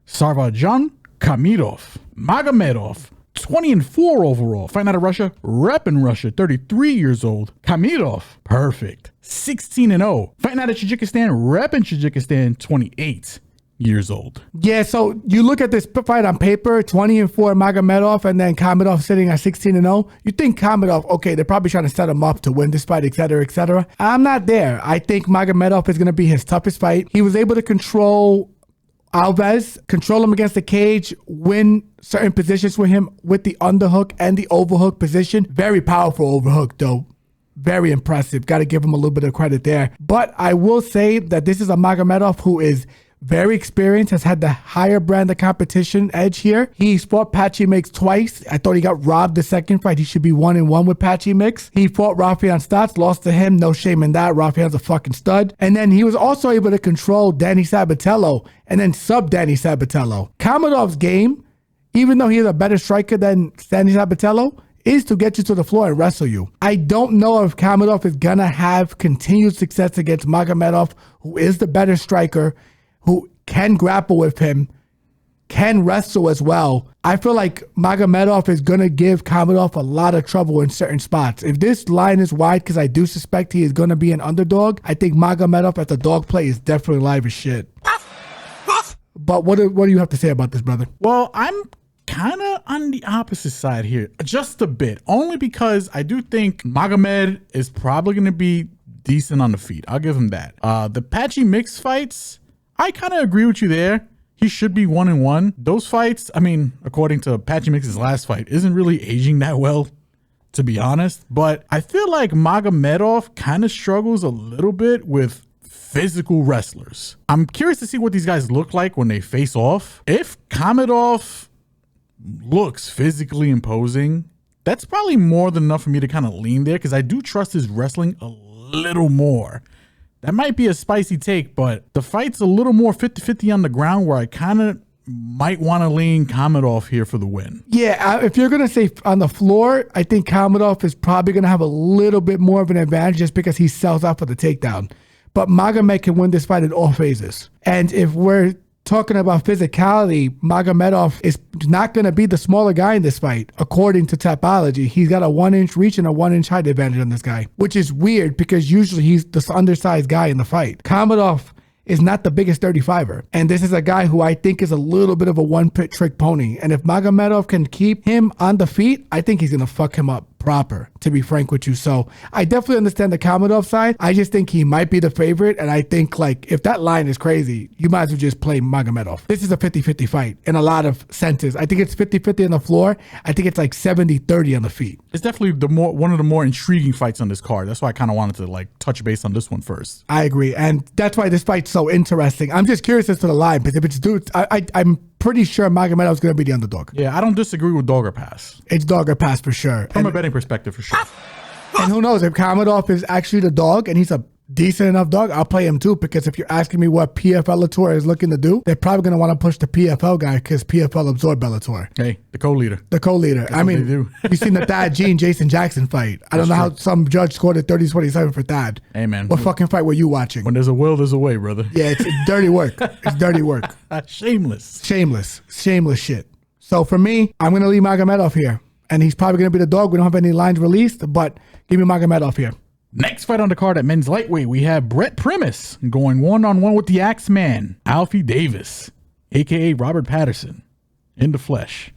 [SPEAKER 2] Sarvajan Kamirov. Magomedov, 20-4 overall. Fighting out of Russia, repping Russia, 33 years old. Kamirov, perfect, 16-0. Fighting out of Tajikistan, repping Tajikistan, 28 years old.
[SPEAKER 1] Yeah, so you look at this fight on paper, 20-4 Magomedov, and then Kamirov sitting at 16-0. You think Kamirov, okay, they're probably trying to set him up to win this fight, etc., etc. I'm not there. I think Magomedov is going to be his toughest fight. He was able to control Alves, control him against the cage, win certain positions with him with the underhook and the overhook position. Very powerful overhook, though. Very impressive. Got to give him a little bit of credit there. But I will say that this is a Magomedov who is very experienced, has had the higher brand of competition edge here. He's fought Patchy Mix twice. I thought he got robbed the second fight. He should be 1-1 with Patchy Mix. He fought Rafian Stotts, lost to him. No shame in that. Rafian's a fucking stud. And then he was also able to control Danny Sabatello and then sub Danny Sabatello. Kamirov's game, even though he's a better striker than Danny Sabatello, is to get you to the floor and wrestle you. I don't know if Kamirov is gonna have continued success against Magomedov, who is the better striker, who can grapple with him, can wrestle as well. I feel like Magomedov is going to give Kamirov a lot of trouble in certain spots. If this line is wide, because I do suspect he is going to be an underdog, I think Magomedov at the dog play is definitely live as shit. But what do you have to say about this, brother?
[SPEAKER 2] Well, I'm kind of on the opposite side here, just a bit, only because I do think Magomed is probably going to be decent on the feet. I'll give him that. The Patchy Mix fights, I kind of agree with you there. He should be 1-1. Those fights, I mean, according to Patchy Mix's last fight, isn't really aging that well, to be honest. But I feel like Magomedov kind of struggles a little bit with physical wrestlers. I'm curious to see what these guys look like when they face off. If Kamirov looks physically imposing, that's probably more than enough for me to kind of lean there, because I do trust his wrestling a little more. That might be a spicy take, but the fight's a little more 50-50 on the ground, where I kind of might want to lean Kamirov here for the win.
[SPEAKER 1] Yeah, if you're going to say on the floor, I think Kamirov is probably going to have a little bit more of an advantage just because he sells out for the takedown. But Magomed can win this fight in all phases. And if we're talking about physicality, Magomedov is not going to be the smaller guy in this fight. According to Tapology, he's got a 1-inch reach and a 1-inch height advantage on this guy, which is weird because usually he's the undersized guy in the fight. Kamirov is not the biggest 35er. And this is a guy who I think is a little bit of a one-trick pony. And if Magomedov can keep him on the feet, I think he's going to fuck him up proper, to be frank with you. So I definitely understand the Kamirov side. I just think he might be the favorite. And I think, like, if that line is crazy, you might as well just play Magomedov. This is a 50-50 fight in a lot of senses. I think it's 50-50 on the floor. I think it's like 70-30 on the feet.
[SPEAKER 2] It's definitely one of the more intriguing fights on this card. That's why I kind of wanted to like touch base on this one first.
[SPEAKER 1] I agree. And that's why this fight's so interesting. I'm just curious as to the line, because if it's dudes, I'm pretty sure Magomedov is going to be the underdog.
[SPEAKER 2] Yeah, I don't disagree with dog or pass.
[SPEAKER 1] It's dog or pass for sure.
[SPEAKER 2] From a betting perspective, for sure.
[SPEAKER 1] And who knows, if Kamirov is actually the dog and he's a decent enough dog, I'll play him too, because if you're asking me what PFL Bellator is looking to do, they're probably going to want to push the PFL guy because PFL absorbed Bellator.
[SPEAKER 2] Hey, the co-leader.
[SPEAKER 1] The co-leader. I mean, you've seen the Thad Gene Jason Jackson fight. I don't know how some judge scored a 30-27 for Thad.
[SPEAKER 2] Hey, man.
[SPEAKER 1] What fucking fight were you watching?
[SPEAKER 2] When there's a will, there's a way, brother.
[SPEAKER 1] Yeah, it's dirty work. It's dirty work.
[SPEAKER 2] Shameless
[SPEAKER 1] shit. So for me, I'm going to leave Magomedov here. And he's probably going to be the dog. We don't have any lines released, but give me Magomedov here.
[SPEAKER 2] Next fight on the card at men's lightweight, we have Brett Primus going one-on-one with the Axeman, Alfie Davis, a.k.a. Robert Patterson, in the flesh.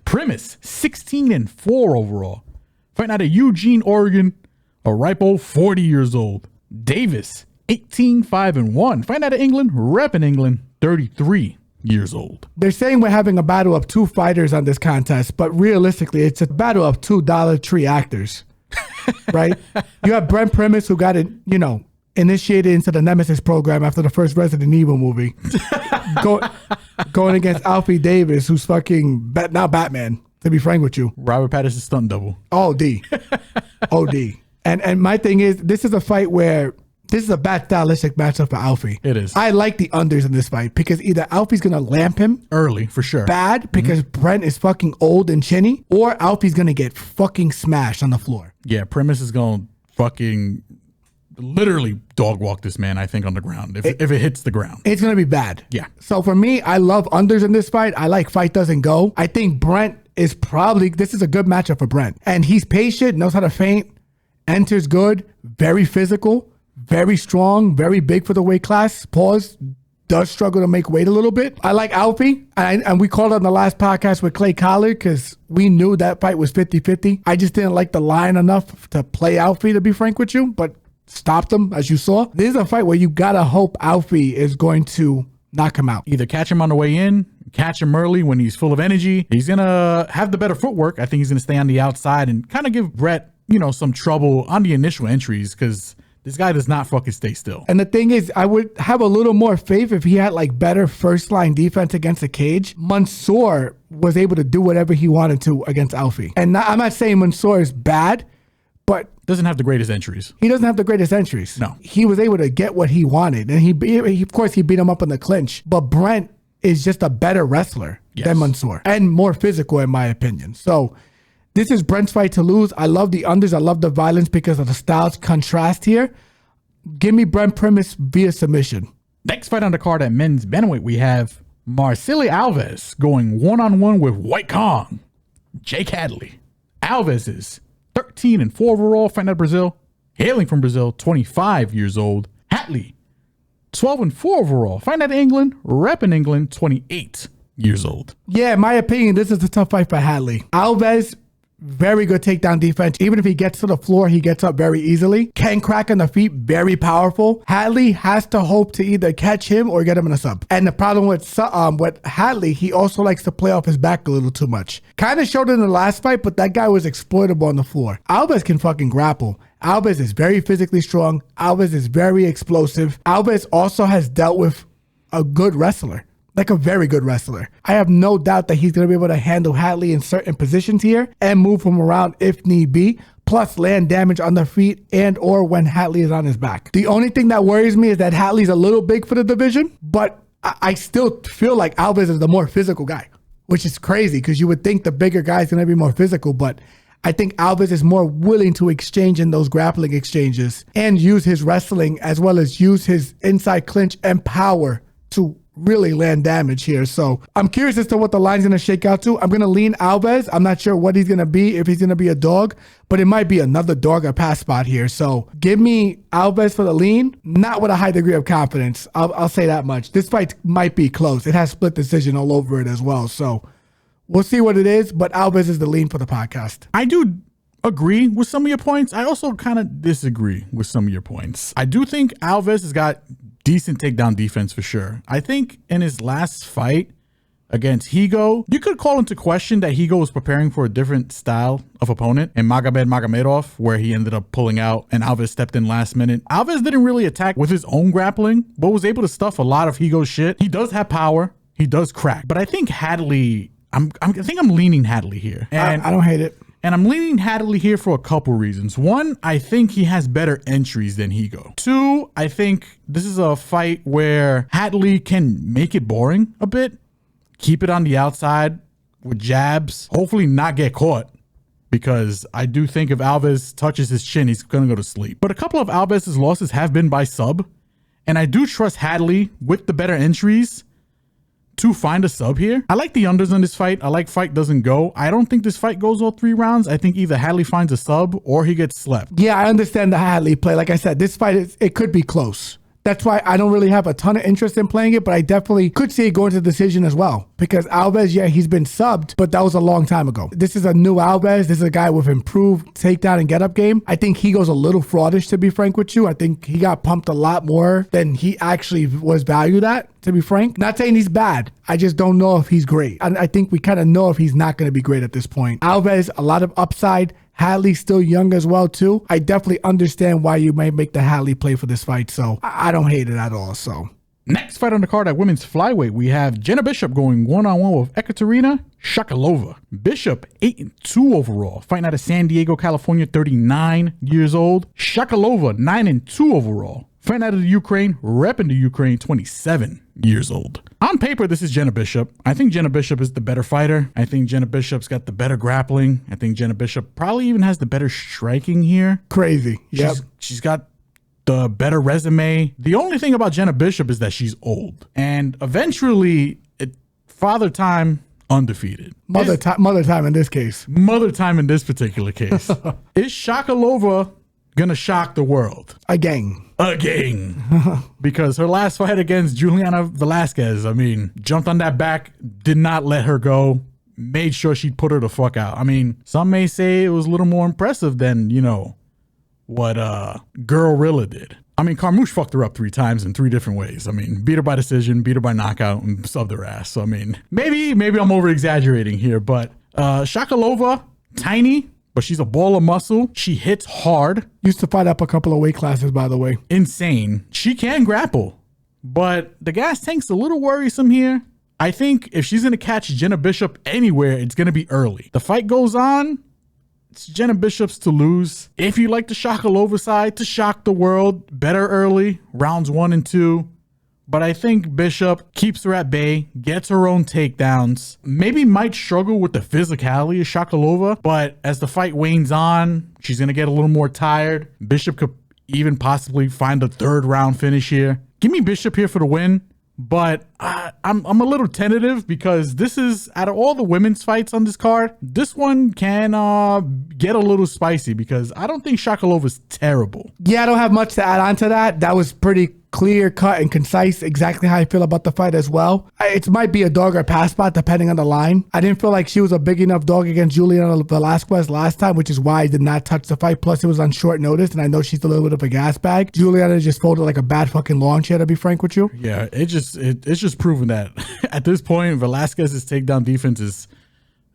[SPEAKER 2] Primus, 16-4 overall. Fighting out of Eugene, Oregon, a ripe old 40 years old. Davis, 18-5-1. Fighting out of England, repping England, 33 years old.
[SPEAKER 1] They're saying we're having a battle of two fighters on this contest, but realistically, it's a battle of two Dollar Tree actors. Right? You have Brent Primus, who got it, initiated into the Nemesis program after the first Resident Evil movie, going against Alfie Davis, who's fucking now Batman, to be frank with you.
[SPEAKER 2] Robert Pattinson's stunt double.
[SPEAKER 1] OD. And my thing is, this is a fight where This is a bad stylistic matchup for Alfie.
[SPEAKER 2] It is.
[SPEAKER 1] I like the unders in this fight because either Alfie's going to lamp him
[SPEAKER 2] Early, for sure.
[SPEAKER 1] bad because Brent is fucking old and chinny, or Alfie's going to get fucking smashed on the floor.
[SPEAKER 2] Yeah, Premise is going to fucking literally dog walk this man, I think, on the ground. If it hits the ground.
[SPEAKER 1] It's going to be bad.
[SPEAKER 2] Yeah.
[SPEAKER 1] So for me, I love unders in this fight. I like fight doesn't go. I think Brent is probably, this is a good matchup for Brent. And he's patient, knows how to feint, enters good, very physical, very strong, very big for the weight class. Pause. Does struggle to make weight a little bit. I like Alfie, and we called it on the last podcast with Clay Collard because we knew that fight was 50-50. I just didn't like the line enough to play Alfie, to be frank with you, but stopped him, as you saw. This is a fight where you gotta hope Alfie is going to knock him out.
[SPEAKER 2] Either catch him on the way in, catch him early when he's full of energy. He's going to have the better footwork. I think he's going to stay on the outside and kind of give Brett, some trouble on the initial entries because this guy does not fucking stay still.
[SPEAKER 1] And the thing is, I would have a little more faith if he had like better first line defense against the cage. Mansour was able to do whatever he wanted to against Alfie. And I'm not saying Mansour is bad, but
[SPEAKER 2] Doesn't have the greatest entries.
[SPEAKER 1] he doesn't have the greatest entries.
[SPEAKER 2] No.
[SPEAKER 1] He was able to get what he wanted. And he of course, he beat him up in the clinch. But Brent is just a better wrestler than Mansour and more physical, in my opinion. So this is Brent's fight to lose. I love the unders. I love the violence because of the styles contrast here. Give me Brent Primus via submission.
[SPEAKER 2] Next fight on the card at men's bantamweight, we have Marcelo Alves going one-on-one with White Kong, Jake Hadley. Alves is 13-4 overall, fighting out of Brazil. Hailing from Brazil, 25 years old. Hadley, 12-4 overall, fighting out of England, repping England, 28 years old.
[SPEAKER 1] Yeah, in my opinion, this is a tough fight for Hadley. Alves, very good takedown defense. Even if he gets to the floor, he gets up very easily. Can crack on the feet, very powerful. Hadley has to hope to either catch him or get him in a sub. And the problem with Hadley, he also likes to play off his back a little too much. Kind of showed in the last fight, but that guy was exploitable on the floor. Alves can fucking grapple. Alves is very physically strong. Alves is very explosive. Alves also has dealt with a good wrestler. Like a very good wrestler. I have no doubt that he's going to be able to handle Hadley in certain positions here and move him around if need be, plus land damage on the feet and or when Hadley is on his back. The only thing that worries me is that Hadley's a little big for the division, but I still feel like Alves is the more physical guy, which is crazy because you would think the bigger guy is going to be more physical, but I think Alves is more willing to exchange in those grappling exchanges and use his wrestling as well as use his inside clinch and power to really land damage here. So I'm curious as to what the line's going to shake out to. I'm going to lean Alves. I'm not sure what he's going to be, if he's going to be a dog, but it might be another dog or pass spot here. So give me Alves for the lean, not with a high degree of confidence. I'll say that much. This fight might be close. It has split decision all over it as well. So we'll see what it is, but Alves is the lean for the podcast.
[SPEAKER 2] I do agree with some of your points. I also kind of disagree with some of your points. I do think Alves has got decent takedown defense for sure. I think in his last fight against Higo, you could call into question that Higo was preparing for a different style of opponent in Magomed Magomedov, where he ended up pulling out and Alves stepped in last minute. Alves didn't really attack with his own grappling, but was able to stuff a lot of Higo's shit. He does have power. He does crack. But I think Hadley, I think I'm leaning Hadley here. And
[SPEAKER 1] I don't hate it.
[SPEAKER 2] And I'm leaning Hadley here for a couple reasons. One, I think he has better entries than Higo. Two, I think this is a fight where Hadley can make it boring a bit, keep it on the outside with jabs, hopefully not get caught, because I do think if Alves touches his chin, he's going to go to sleep. But a couple of Alves' losses have been by sub, and I do trust Hadley with the better entries to find a sub here. I like the unders on this fight. I like fight doesn't go. I don't think this fight goes all 3 rounds. I think either Hadley finds a sub or he gets slept.
[SPEAKER 1] Yeah, I understand the Hadley play. Like I said, this fight, it could be close. That's why I don't really have a ton of interest in playing it, but I definitely could see it going to decision as well. Because Alves, yeah, he's been subbed, but that was a long time ago. This is a new Alves. This is a guy with improved takedown and get-up game. I think he goes a little fraudish, to be frank with you. I think he got pumped a lot more than he actually was valued at, to be frank. Not saying he's bad. I just don't know if he's great. And I think we kind of know if he's not going to be great at this point. Alves, a lot of upside. Hadley's still young as well, too. I definitely understand why you might make the Hadley play for this fight, so I don't hate it at all, so.
[SPEAKER 2] Next fight on the card at women's flyweight, we have Jenna Bishop going one-on-one with Ekaterina Shakalova. Bishop, 8-2 overall, fighting out of San Diego, California, 39 years old. Shakalova, 9-2 overall, Fighting out of the Ukraine, repping the Ukraine, 27 years old. On paper, this is Jenna Bishop. I think Jenna Bishop is the better fighter. I think Jenna Bishop's got the better grappling. I think Jenna Bishop probably even has the better striking here.
[SPEAKER 1] Crazy. Yep.
[SPEAKER 2] She's got the better resume. The only thing about Jenna Bishop is that she's old. And eventually, father time, undefeated.
[SPEAKER 1] Mother time in this case.
[SPEAKER 2] Mother time in this particular case. Is Shakalova gonna shock the world?
[SPEAKER 1] Again. Because her last fight against Juliana Velasquez, I mean, jumped on that back, did not let her go, made sure she'd put her the fuck out. I mean, some may say it was a little more impressive than, you know, what Guerrilla did. I mean, Carmouche fucked her up 3 times in 3 different ways. I mean, beat her by decision, beat her by knockout, and subbed her ass. So, I mean, maybe I'm over exaggerating here, but Shakalova, tiny, but she's a ball of muscle. She hits hard. Used to fight up a couple of weight classes, by the way.
[SPEAKER 2] Insane. She can grapple, but the gas tank's a little worrisome here. I think if she's going to catch Jenna Bishop anywhere, it's going to be early. The fight goes on. It's Jenna Bishop's to lose. If you like the Shakalova side, to shock the world, better early, rounds 1 and 2. But I think Bishop keeps her at bay, gets her own takedowns, maybe might struggle with the physicality of Shakalova, but as the fight wanes on, she's going to get a little more tired. Bishop could even possibly find a 3rd round finish here. Give me Bishop here for the win, but I'm a little tentative because this is, out of all the women's fights on this card, this one can get a little spicy because I don't think Shakalova's terrible.
[SPEAKER 1] Yeah, I don't have much to add on to that. That was pretty clear cut and concise, exactly how I feel about the fight as well. It might be a dog or pass spot depending on the line. I didn't feel like she was a big enough dog against Juliana Velasquez last time, which is why I did not touch the fight. Plus it was on short notice and I know she's a little bit of a gas bag. Juliana just folded like a bad fucking lawn chair, to be frank with you.
[SPEAKER 2] Yeah, it's just proven that at this point Velasquez's takedown defense is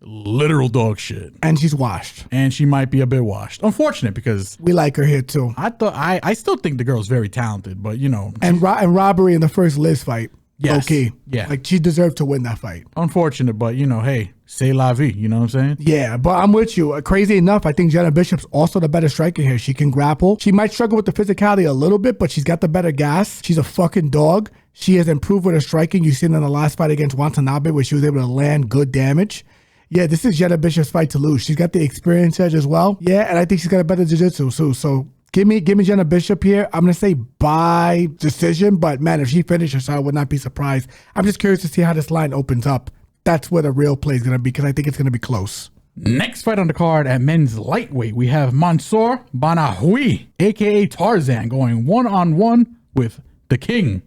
[SPEAKER 2] literal dog shit,
[SPEAKER 1] and she's washed,
[SPEAKER 2] and she might be a bit washed. Unfortunate because
[SPEAKER 1] we like her here too.
[SPEAKER 2] I still think the girl's very talented, but you know,
[SPEAKER 1] and robbery in the first Liz fight.
[SPEAKER 2] Yes.
[SPEAKER 1] Okay.
[SPEAKER 2] Yeah.
[SPEAKER 1] Like she deserved to win that fight.
[SPEAKER 2] Unfortunate, but you know, hey, c'est la vie. You know what I'm saying?
[SPEAKER 1] Yeah, but I'm with you. Crazy enough, I think Jenna Bishop's also the better striker here. She can grapple. She might struggle with the physicality a little bit, but she's got the better gas. She's a fucking dog. She has improved with her striking. You've seen in the last fight against Watanabe where she was able to land good damage. Yeah, this is Jenna Bishop's fight to lose. She's got the experience edge as well. Yeah, and I think she's got a better jiu-jitsu too. So give me Jenna Bishop here. I'm going to say by decision, but man, if she finishes, I would not be surprised. I'm just curious to see how this line opens up. That's where the real play is going to be because I think it's going to be close.
[SPEAKER 2] Next fight on the card at men's lightweight, we have Mansour Banahoui, a.k.a. Tarzan, going one-on-one with the king,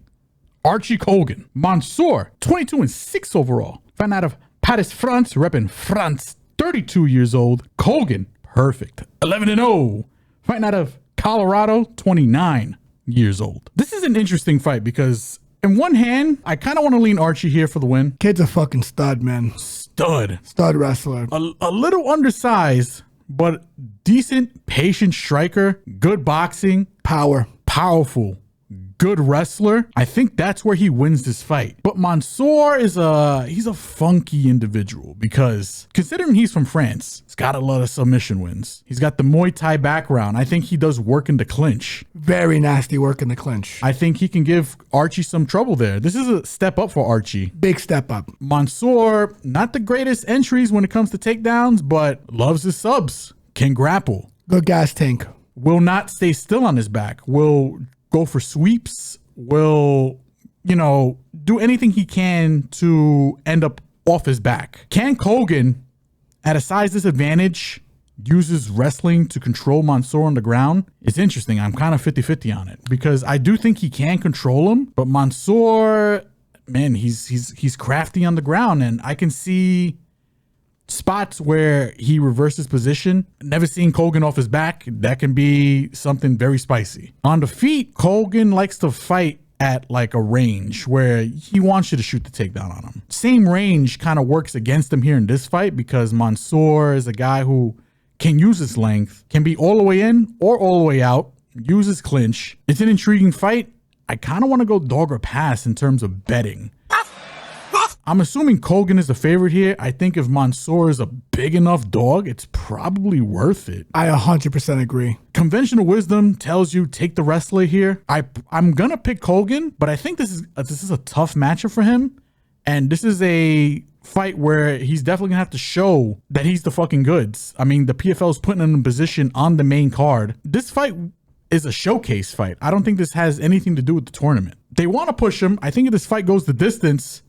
[SPEAKER 2] Archie Colgan. Mansour, 22-6 overall. Fighting out of Paris, France, repping France, 32 years old. Colgan, perfect, 11-0. Fighting out of Colorado, 29 years old. This is an interesting fight because in one hand, I kind of want to lean Archie here for the win.
[SPEAKER 1] Kid's a fucking stud, man.
[SPEAKER 2] Stud
[SPEAKER 1] wrestler.
[SPEAKER 2] A little undersized, but decent, patient striker, good boxing, powerful, good wrestler. I think that's where he wins this fight. But Mansour is he's a funky individual because considering he's from France, he's got a lot of submission wins. He's got the Muay Thai background. I think he does work in the clinch.
[SPEAKER 1] Very nasty work in the clinch.
[SPEAKER 2] I think he can give Archie some trouble there. This is a step up for Archie.
[SPEAKER 1] Big step up.
[SPEAKER 2] Mansour, not the greatest entries when it comes to takedowns, but loves his subs, can grapple.
[SPEAKER 1] Good gas tank.
[SPEAKER 2] Will not stay still on his back. Will go for sweeps, will, you know, do anything he can to end up off his back. Can Colgan, at a size disadvantage, uses wrestling to control Mansour on the ground? It's interesting. I'm kind of 50-50 on it because I do think he can control him, but Mansour, man, he's crafty on the ground, and I can see spots where he reverses position. Never seen Colgan off his back. That can be something very spicy. On the feet, Colgan likes to fight at like a range where he wants you to shoot the takedown on him. Same range kind of works against him here in this fight because Mansour is a guy who can use his length, can be all the way in or all the way out, use his clinch. It's an intriguing fight. I kind of want to go dog or pass in terms of betting. I'm assuming Kogan is the favorite here. I think if Mansour is a big enough dog, it's probably worth it.
[SPEAKER 1] I 100% agree.
[SPEAKER 2] Conventional wisdom tells you take the wrestler here. I'm gonna pick Kogan, but I think this is a tough matchup for him, and this is a fight where he's definitely gonna have to show that he's the fucking goods. I mean, the PFL is putting him in position on the main card. This fight is a showcase fight. I don't think this has anything to do with the tournament. They want to push him. I think if this fight goes the distance,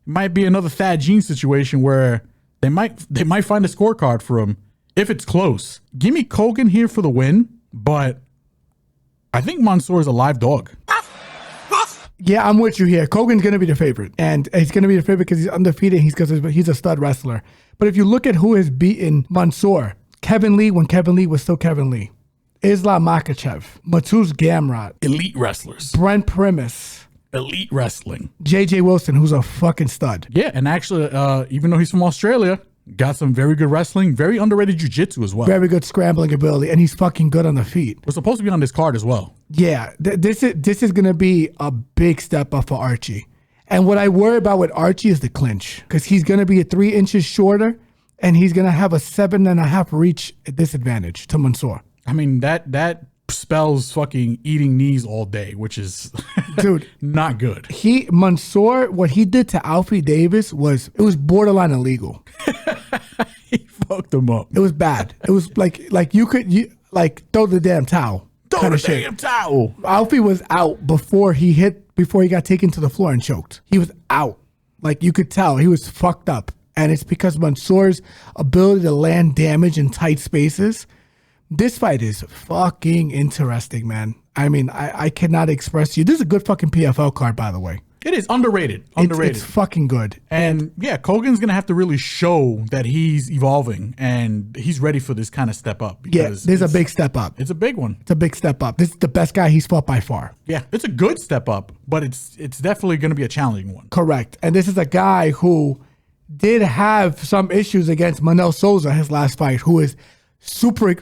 [SPEAKER 2] it might be another Thad Gene situation where they might find a scorecard for him if it's close. Give me Kogan here for the win, but I think Mansour is a live dog.
[SPEAKER 1] Yeah, I'm with you here. Kogan's going to be the favorite. And he's going to be the favorite because he's undefeated. He's a stud wrestler. But if you look at who has beaten Mansour, Kevin Lee, when Kevin Lee was still Kevin Lee, Islam Makhachev, Matuz Gamrot,
[SPEAKER 2] Elite wrestlers.
[SPEAKER 1] Brent Primus,
[SPEAKER 2] Elite wrestling.
[SPEAKER 1] JJ Wilson, who's a fucking stud.
[SPEAKER 2] Yeah, and actually, even though he's from Australia, got some very good wrestling, very underrated jiu-jitsu as well.
[SPEAKER 1] Very good scrambling ability, and he's fucking good on the feet.
[SPEAKER 2] We're supposed to be on this card as well.
[SPEAKER 1] Yeah, this is going to be a big step up for Archie. And what I worry about with Archie is the clinch, because he's going to be 3 inches shorter, and he's going to have a 7.5 reach disadvantage to Mansour.
[SPEAKER 2] I mean, that spells fucking eating knees all day, which is
[SPEAKER 1] dude
[SPEAKER 2] not good.
[SPEAKER 1] Mansour, what he did to Alfie Davis was borderline illegal.
[SPEAKER 2] He fucked him up.
[SPEAKER 1] It was bad. It was like you throw the damn towel.
[SPEAKER 2] Throw the damn towel.
[SPEAKER 1] Alfie was out before he got taken to the floor and choked. He was out. Like, you could tell he was fucked up. And it's because Mansour's ability to land damage in tight spaces. This fight is fucking interesting, man. I mean, I cannot express to you. This is a good fucking PFL card, by the way.
[SPEAKER 2] It is underrated. Underrated.
[SPEAKER 1] It's fucking good.
[SPEAKER 2] And yeah, Kogan's going to have to really show that he's evolving and he's ready for this kind of step up.
[SPEAKER 1] Yeah, there's a big step up.
[SPEAKER 2] It's a big one.
[SPEAKER 1] It's a big step up. This is the best guy he's fought by far.
[SPEAKER 2] Yeah, it's a good step up, but it's definitely going to be a challenging one.
[SPEAKER 1] Correct. And this is a guy who did have some issues against Manel Souza, his last fight, who is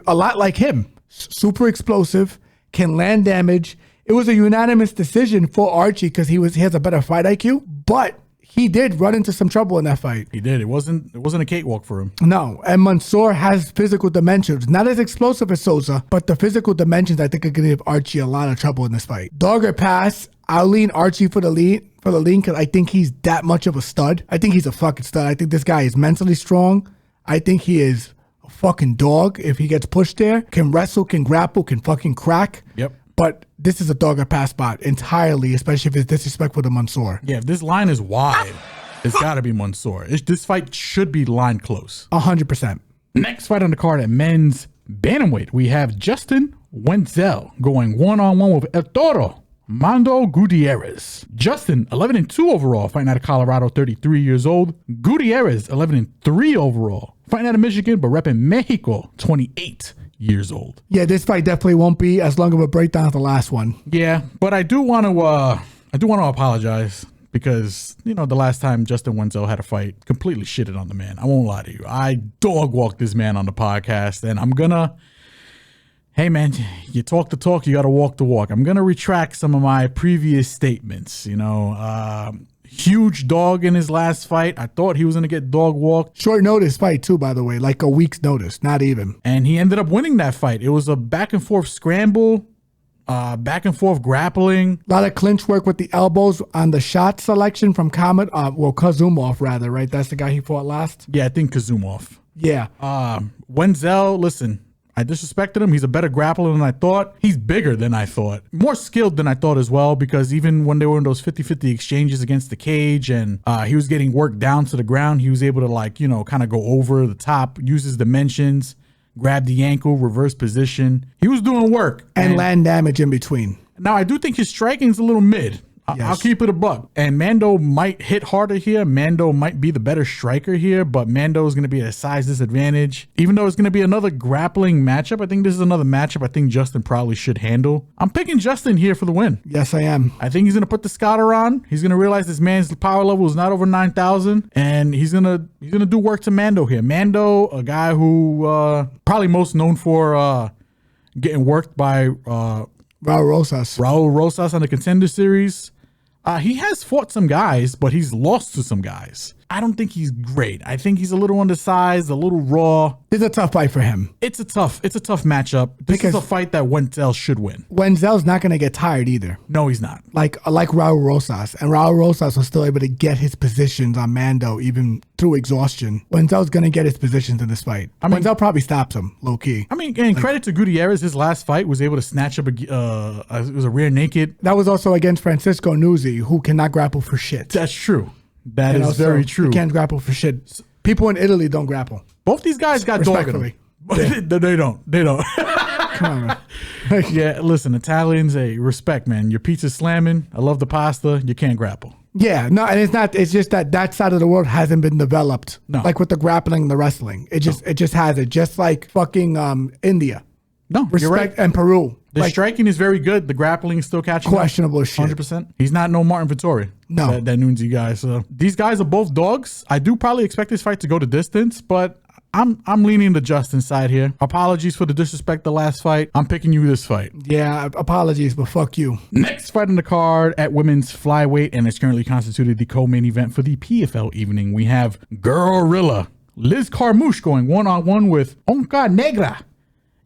[SPEAKER 1] a lot like him, super explosive, can land damage. It was a unanimous decision for Archie because he has a better fight IQ, but he did run into some trouble in that fight.
[SPEAKER 2] He did. It wasn't a cakewalk for him.
[SPEAKER 1] No, and Mansour has physical dimensions, not as explosive as Souza, but the physical dimensions I think are going to give Archie a lot of trouble in this fight. Dog or pass? I'll lean Archie for the lean because I think he's that much of a stud. I think he's a fucking stud. I think this guy is mentally strong. I think he is a fucking dog if he gets pushed there. Can wrestle, can grapple, can fucking crack.
[SPEAKER 2] Yep.
[SPEAKER 1] But this is a dog or pass spot entirely, especially if it's disrespectful to Mansour.
[SPEAKER 2] Yeah, if this line is wide, it's got to be Mansour. This fight should be lined close.
[SPEAKER 1] 100%.
[SPEAKER 2] Next fight on the card at men's bantamweight, we have Justin Wenzel going one-on-one with El Toro Mando Gutierrez. Justin, 11-2 overall, fighting out of Colorado, 33 years old. Gutierrez, 11-3 overall, fighting out of Michigan, but repping Mexico, 28 years old.
[SPEAKER 1] Yeah, this fight definitely won't be as long of a breakdown as the last one.
[SPEAKER 2] Yeah, but I do want to apologize because, you know, the last time Justin Wenzel had a fight, completely shitted on the man. I won't lie to you. I dog walked this man on the podcast, and I'm gonna, hey man, you talk the talk, you gotta walk the walk. I'm gonna retract some of my previous statements. You know, huge dog in his last fight. I thought he was going to get dog walked.
[SPEAKER 1] Short notice fight too, by the way, like a week's notice, not even.
[SPEAKER 2] And he ended up winning that fight. It was a back and forth scramble, back and forth grappling.
[SPEAKER 1] A lot of clinch work with the elbows on the shot selection from Kazumov rather, right? That's the guy he fought last?
[SPEAKER 2] Yeah, I think Kazumov.
[SPEAKER 1] Yeah.
[SPEAKER 2] Wenzel, listen, I disrespected him. He's a better grappler than I thought. He's bigger than I thought. More skilled than I thought as well, because even when they were in those 50-50 exchanges against the cage and he was getting worked down to the ground, he was able to, like, you know, kind of go over the top, use his dimensions, grab the ankle, reverse position. He was doing work.
[SPEAKER 1] And land damage in between.
[SPEAKER 2] Now, I do think his striking's a little mid.
[SPEAKER 1] Yes.
[SPEAKER 2] I'll keep it a buck. And Mando might hit harder here. Mando might be the better striker here, but Mando is going to be at a size disadvantage. Even though it's going to be another grappling matchup, I think this is another matchup I think Justin probably should handle. I'm picking Justin here for the win.
[SPEAKER 1] Yes, I am.
[SPEAKER 2] I think he's going to put the Scotter on. He's going to realize this man's power level is not over 9,000, and he's going to do work to Mando here. Mando, a guy who probably most known for getting worked by Raul Rosas on the Contender Series. He has fought some guys, but he's lost to some guys. I don't think he's great. I think he's a little undersized, a little raw.
[SPEAKER 1] It's a tough fight for him.
[SPEAKER 2] It's a tough matchup. This is a fight that Wenzel should win.
[SPEAKER 1] Wenzel's not going to get tired either.
[SPEAKER 2] No, he's not.
[SPEAKER 1] Like Raul Rosas. And Raul Rosas was still able to get his positions on Mando even through exhaustion. Wenzel's going to get his positions in this fight. Wenzel probably stops him, low key.
[SPEAKER 2] I mean, and credit to Gutierrez, his last fight was able to snatch up it was a rear naked.
[SPEAKER 1] That was also against Francisco Nuzzi, who cannot grapple for shit.
[SPEAKER 2] That's true. That is very true.
[SPEAKER 1] He can't grapple for shit. People in Italy don't grapple.
[SPEAKER 2] Both these guys got dog in them.
[SPEAKER 1] Yeah.
[SPEAKER 2] They don't.
[SPEAKER 1] Come on, man.
[SPEAKER 2] Yeah, listen, Italians, hey, respect, man. Your pizza's slamming. I love the pasta. You can't grapple.
[SPEAKER 1] Yeah, no, and it's not. It's just that side of the world hasn't been developed.
[SPEAKER 2] No.
[SPEAKER 1] Like with the grappling and the wrestling. It just hasn't. Just like fucking India.
[SPEAKER 2] No,
[SPEAKER 1] Respect,
[SPEAKER 2] you're right.
[SPEAKER 1] and Peru.
[SPEAKER 2] The striking is very good. The grappling is still catching
[SPEAKER 1] questionable
[SPEAKER 2] up.
[SPEAKER 1] shit.
[SPEAKER 2] 100%. He's not no Martin Vittori.
[SPEAKER 1] No.
[SPEAKER 2] That Nunzi guy. So these guys are both dogs. I do probably expect this fight to go to distance, but I'm leaning the Justin side here. Apologies for the disrespect the last fight. I'm picking you this fight.
[SPEAKER 1] Yeah, apologies, but fuck you.
[SPEAKER 2] Next fight on the card at women's flyweight, and it's currently constituted the co-main event for the PFL evening. We have Gorilla Liz Carmouche going one-on-one with Onca Negra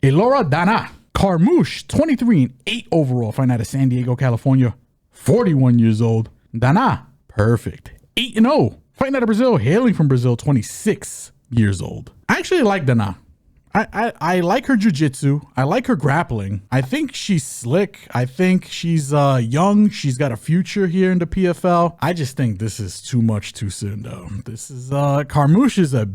[SPEAKER 2] Elora Dana. Carmouche, 23-8 overall, fighting out of San Diego, California, 41 years old. Dana, perfect, 8-0, fighting out of Brazil, hailing from Brazil, 26 years old. I actually like Dana. I like her jiu-jitsu. I like her grappling. I think she's slick. I think she's young. She's got a future here in the PFL. I just think this is too much too soon, though. This is Carmouche is a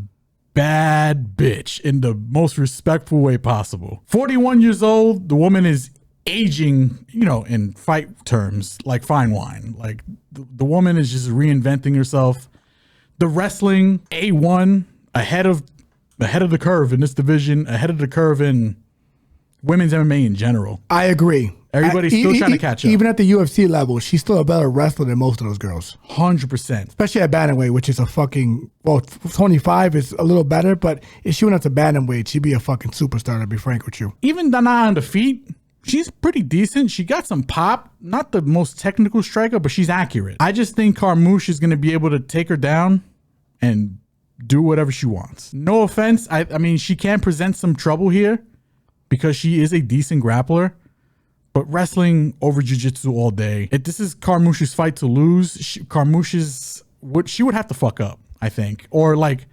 [SPEAKER 2] bad bitch in the most respectful way possible. 41 years old. The woman is aging, in fight terms, like fine wine. Like the woman is just reinventing herself. The wrestling, A1, ahead of the curve in this division, ahead of the curve in women's MMA in general.
[SPEAKER 1] I agree.
[SPEAKER 2] Everybody's still trying to catch up.
[SPEAKER 1] Even at the UFC level, she's still a better wrestler than most of those girls.
[SPEAKER 2] 100%.
[SPEAKER 1] Especially at bantamweight, which is 25 is a little better, but if she went up to bantamweight, she'd be a fucking superstar, to be frank with you.
[SPEAKER 2] Even Dana on the feet, she's pretty decent. She got some pop. Not the most technical striker, but she's accurate. I just think Carmouche is going to be able to take her down and do whatever she wants. No offense. I mean, she can present some trouble here because she is a decent grappler. But wrestling over jiu-jitsu all day, this is Carmouche's fight to lose. She would have to fuck up, I think. Or like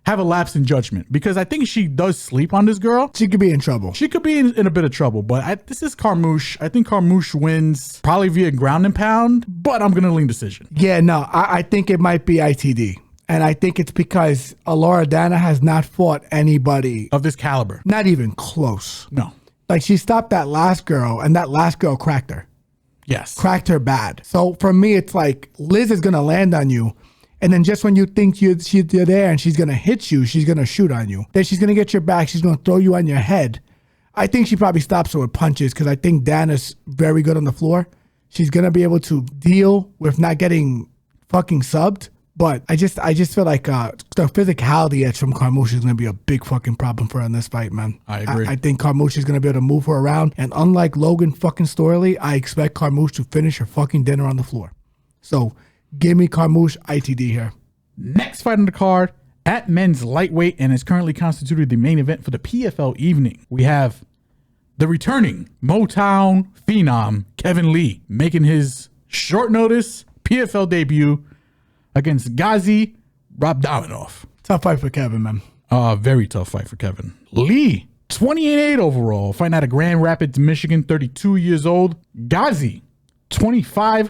[SPEAKER 2] have a lapse in judgment. Because I think she does sleep on this girl.
[SPEAKER 1] She could be in trouble.
[SPEAKER 2] She could be in a bit of trouble. But this is Carmouche. I think Carmouche wins probably via ground and pound. But I'm going to lean decision.
[SPEAKER 1] Yeah, no, I think it might be ITD. And I think it's because Elora Dana has not fought anybody
[SPEAKER 2] of this caliber.
[SPEAKER 1] Not even close.
[SPEAKER 2] No.
[SPEAKER 1] Like, she stopped that last girl, and that last girl cracked her.
[SPEAKER 2] Yes.
[SPEAKER 1] Cracked her bad. So, for me, it's like, Liz is going to land on you, and then just when you think you're there and she's going to hit you, she's going to shoot on you. Then she's going to get your back. She's going to throw you on your head. I think she probably stops her with punches because I think Dana's very good on the floor. She's going to be able to deal with not getting fucking subbed. But I just feel like the physicality edge from Carmouche is going to be a big fucking problem for her in this fight, man.
[SPEAKER 2] I agree.
[SPEAKER 1] I think Carmouche is going to be able to move her around. And unlike Logan fucking Storley, I expect Carmouche to finish her fucking dinner on the floor. So give me Carmouche ITD here.
[SPEAKER 2] Next fight on the card at men's lightweight and is currently constituted the main event for the PFL evening. We have the returning Motown phenom Kevin Lee making his short notice PFL debut against Ghazi Rabdaminov.
[SPEAKER 1] Tough fight for Kevin, man.
[SPEAKER 2] Very tough fight for Kevin. Lee, 28-8 overall, fighting out of Grand Rapids, Michigan, 32 years old. Ghazi, 25-4-2,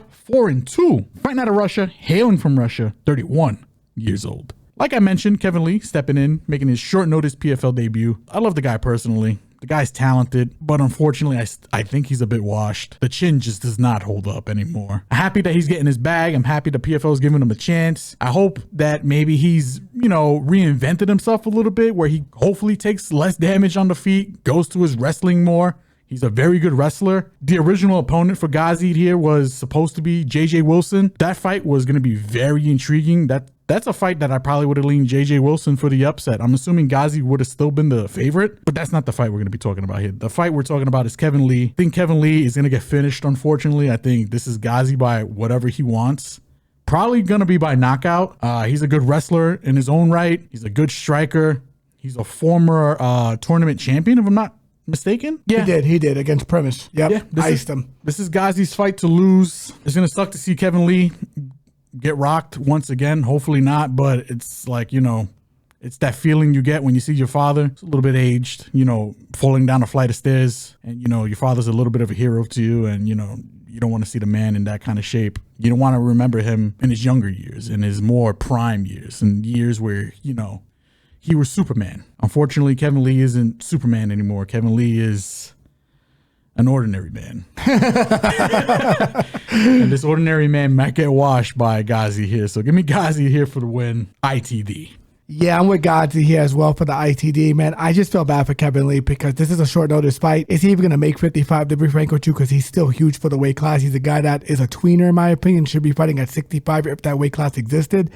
[SPEAKER 2] fighting out of Russia, hailing from Russia, 31 years old. Like I mentioned, Kevin Lee stepping in, making his short notice PFL debut. I love the guy personally. The guy's talented, but unfortunately, I think he's a bit washed. The chin just does not hold up anymore. I'm happy that he's getting his bag. I'm happy the PFL is giving him a chance. I hope that maybe he's, reinvented himself a little bit where he hopefully takes less damage on the feet, goes to his wrestling more. He's a very good wrestler. The original opponent for Ghazi here was supposed to be JJ Wilson. That fight was going to be very intriguing. That's a fight that I probably would have leaned JJ Wilson for the upset. I'm assuming Ghazi would have still been the favorite, but that's not the fight we're going to be talking about here. The fight we're talking about is Kevin Lee. I think Kevin Lee is going to get finished, unfortunately. I think this is Ghazi by whatever he wants. Probably going to be by knockout. He's a good wrestler in his own right. He's a good striker. He's a former tournament champion, if I'm not mistaken.
[SPEAKER 1] Yeah, he did against Premise. Yep,
[SPEAKER 2] yeah,
[SPEAKER 1] iced him.
[SPEAKER 2] This is Ghazi's fight to lose. It's going to suck to see Kevin Lee get rocked once again. Hopefully not, but it's like, you know, it's that feeling you get when you see your father. It's a little bit aged, you know, falling down a flight of stairs, and, you know, your father's a little bit of a hero to you, and, you know, you don't want to see the man in that kind of shape. You don't want to remember him in his younger years, in his more prime years, and years where, you know, he was Superman. Unfortunately, Kevin Lee isn't Superman anymore. Kevin Lee is an ordinary man. And this ordinary man might get washed by Ghazi here. So give me Ghazi here for the win. ITD.
[SPEAKER 1] Yeah, I'm with Ghazi here as well for the ITD, man. I just feel bad for Kevin Lee because this is a short notice fight. Is he even going to make 55, to be frank with you? Because he's still huge for the weight class. He's a guy that is a tweener, in my opinion, should be fighting at 65 if that weight class existed.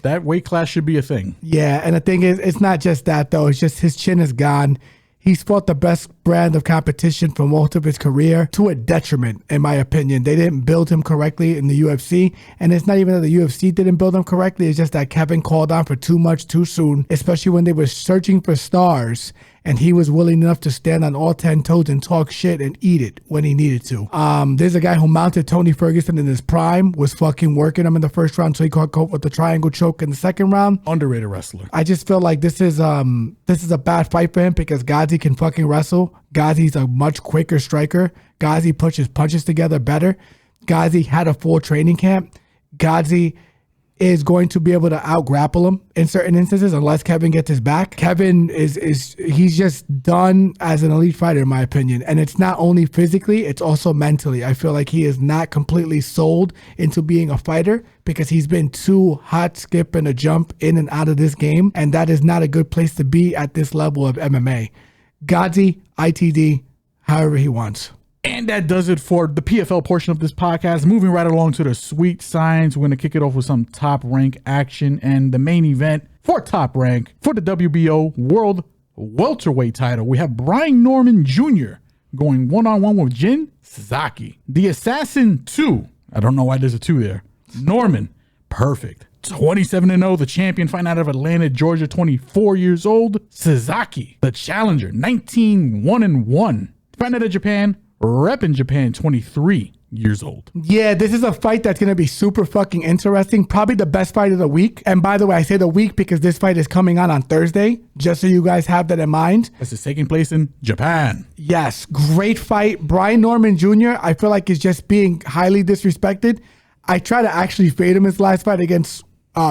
[SPEAKER 2] That weight class should be a thing.
[SPEAKER 1] Yeah, and the thing is, it's not just that, though. It's just his chin is gone. He's fought the best brand of competition for most of his career to a detriment, in my opinion. They didn't build him correctly in the UFC, and it's not even that the UFC didn't build him correctly. It's just that Kevin called on for too much too soon, especially when they were searching for stars, and he was willing enough to stand on all 10 toes and talk shit and eat it when he needed to. There's a guy who mounted Tony Ferguson in his prime, was fucking working him in the first round, so he got caught with the triangle choke in the second round.
[SPEAKER 2] Underrated wrestler.
[SPEAKER 1] I just feel like this is a bad fight for him because Ghazi can fucking wrestle. Ghazi's a much quicker striker. Ghazi pushes punches together better. Ghazi had a full training camp. Ghazi is going to be able to out-grapple him in certain instances unless Kevin gets his back. Kevin he's just done as an elite fighter, in my opinion. And it's not only physically, it's also mentally. I feel like he is not completely sold into being a fighter because he's been too hot, skip, and a jump in and out of this game. And that is not a good place to be at this level of MMA. Ghazi, ITD, however he wants.
[SPEAKER 2] And that does it for the PFL portion of this podcast. Moving right along to the sweet science. We're going to kick it off with some top rank action and the main event for top rank for the WBO World Welterweight title. We have Brian Norman Jr. going one-on-one with Jin Sasaki. The Assassin 2. I don't know why there's a 2 there. Norman. Perfect. 27-0, the champion, fighting out of Atlanta, Georgia, 24 years old. Sasaki, the challenger, 19-1-1. Fighting out of Japan, repping Japan, 23 years old.
[SPEAKER 1] Yeah, this is a fight that's going to be super fucking interesting. Probably the best fight of the week. And by the way, I say the week because this fight is coming on Thursday, just so you guys have that in mind.
[SPEAKER 2] This is taking place in Japan.
[SPEAKER 1] Yes, great fight. Brian Norman Jr., I feel like is just being highly disrespected. I try to actually fade him his last fight against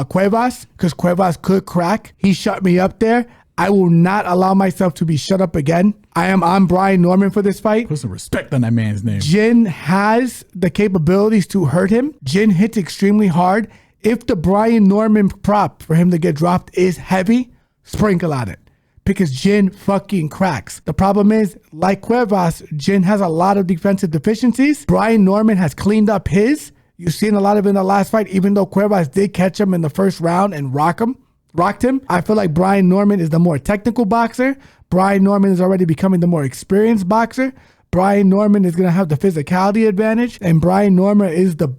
[SPEAKER 1] Cuevas because Cuevas could crack. He shut me up there. I will not allow myself to be shut up again. I am on Brian Norman for this fight.
[SPEAKER 2] Put some respect on that man's name.
[SPEAKER 1] Jin has the capabilities to hurt him. Jin hits extremely hard. If the Brian Norman prop for him to get dropped is heavy, sprinkle on it. Because Jin fucking cracks. The problem is, like Cuevas, Jin has a lot of defensive deficiencies. Brian Norman has cleaned up his. You've seen a lot of it in the last fight, even though Cuevas did catch him in the first round and rocked him. I feel like Brian Norman is the more technical boxer. Brian Norman is already becoming the more experienced boxer. Brian Norman is going to have the physicality advantage. And Brian Norman is the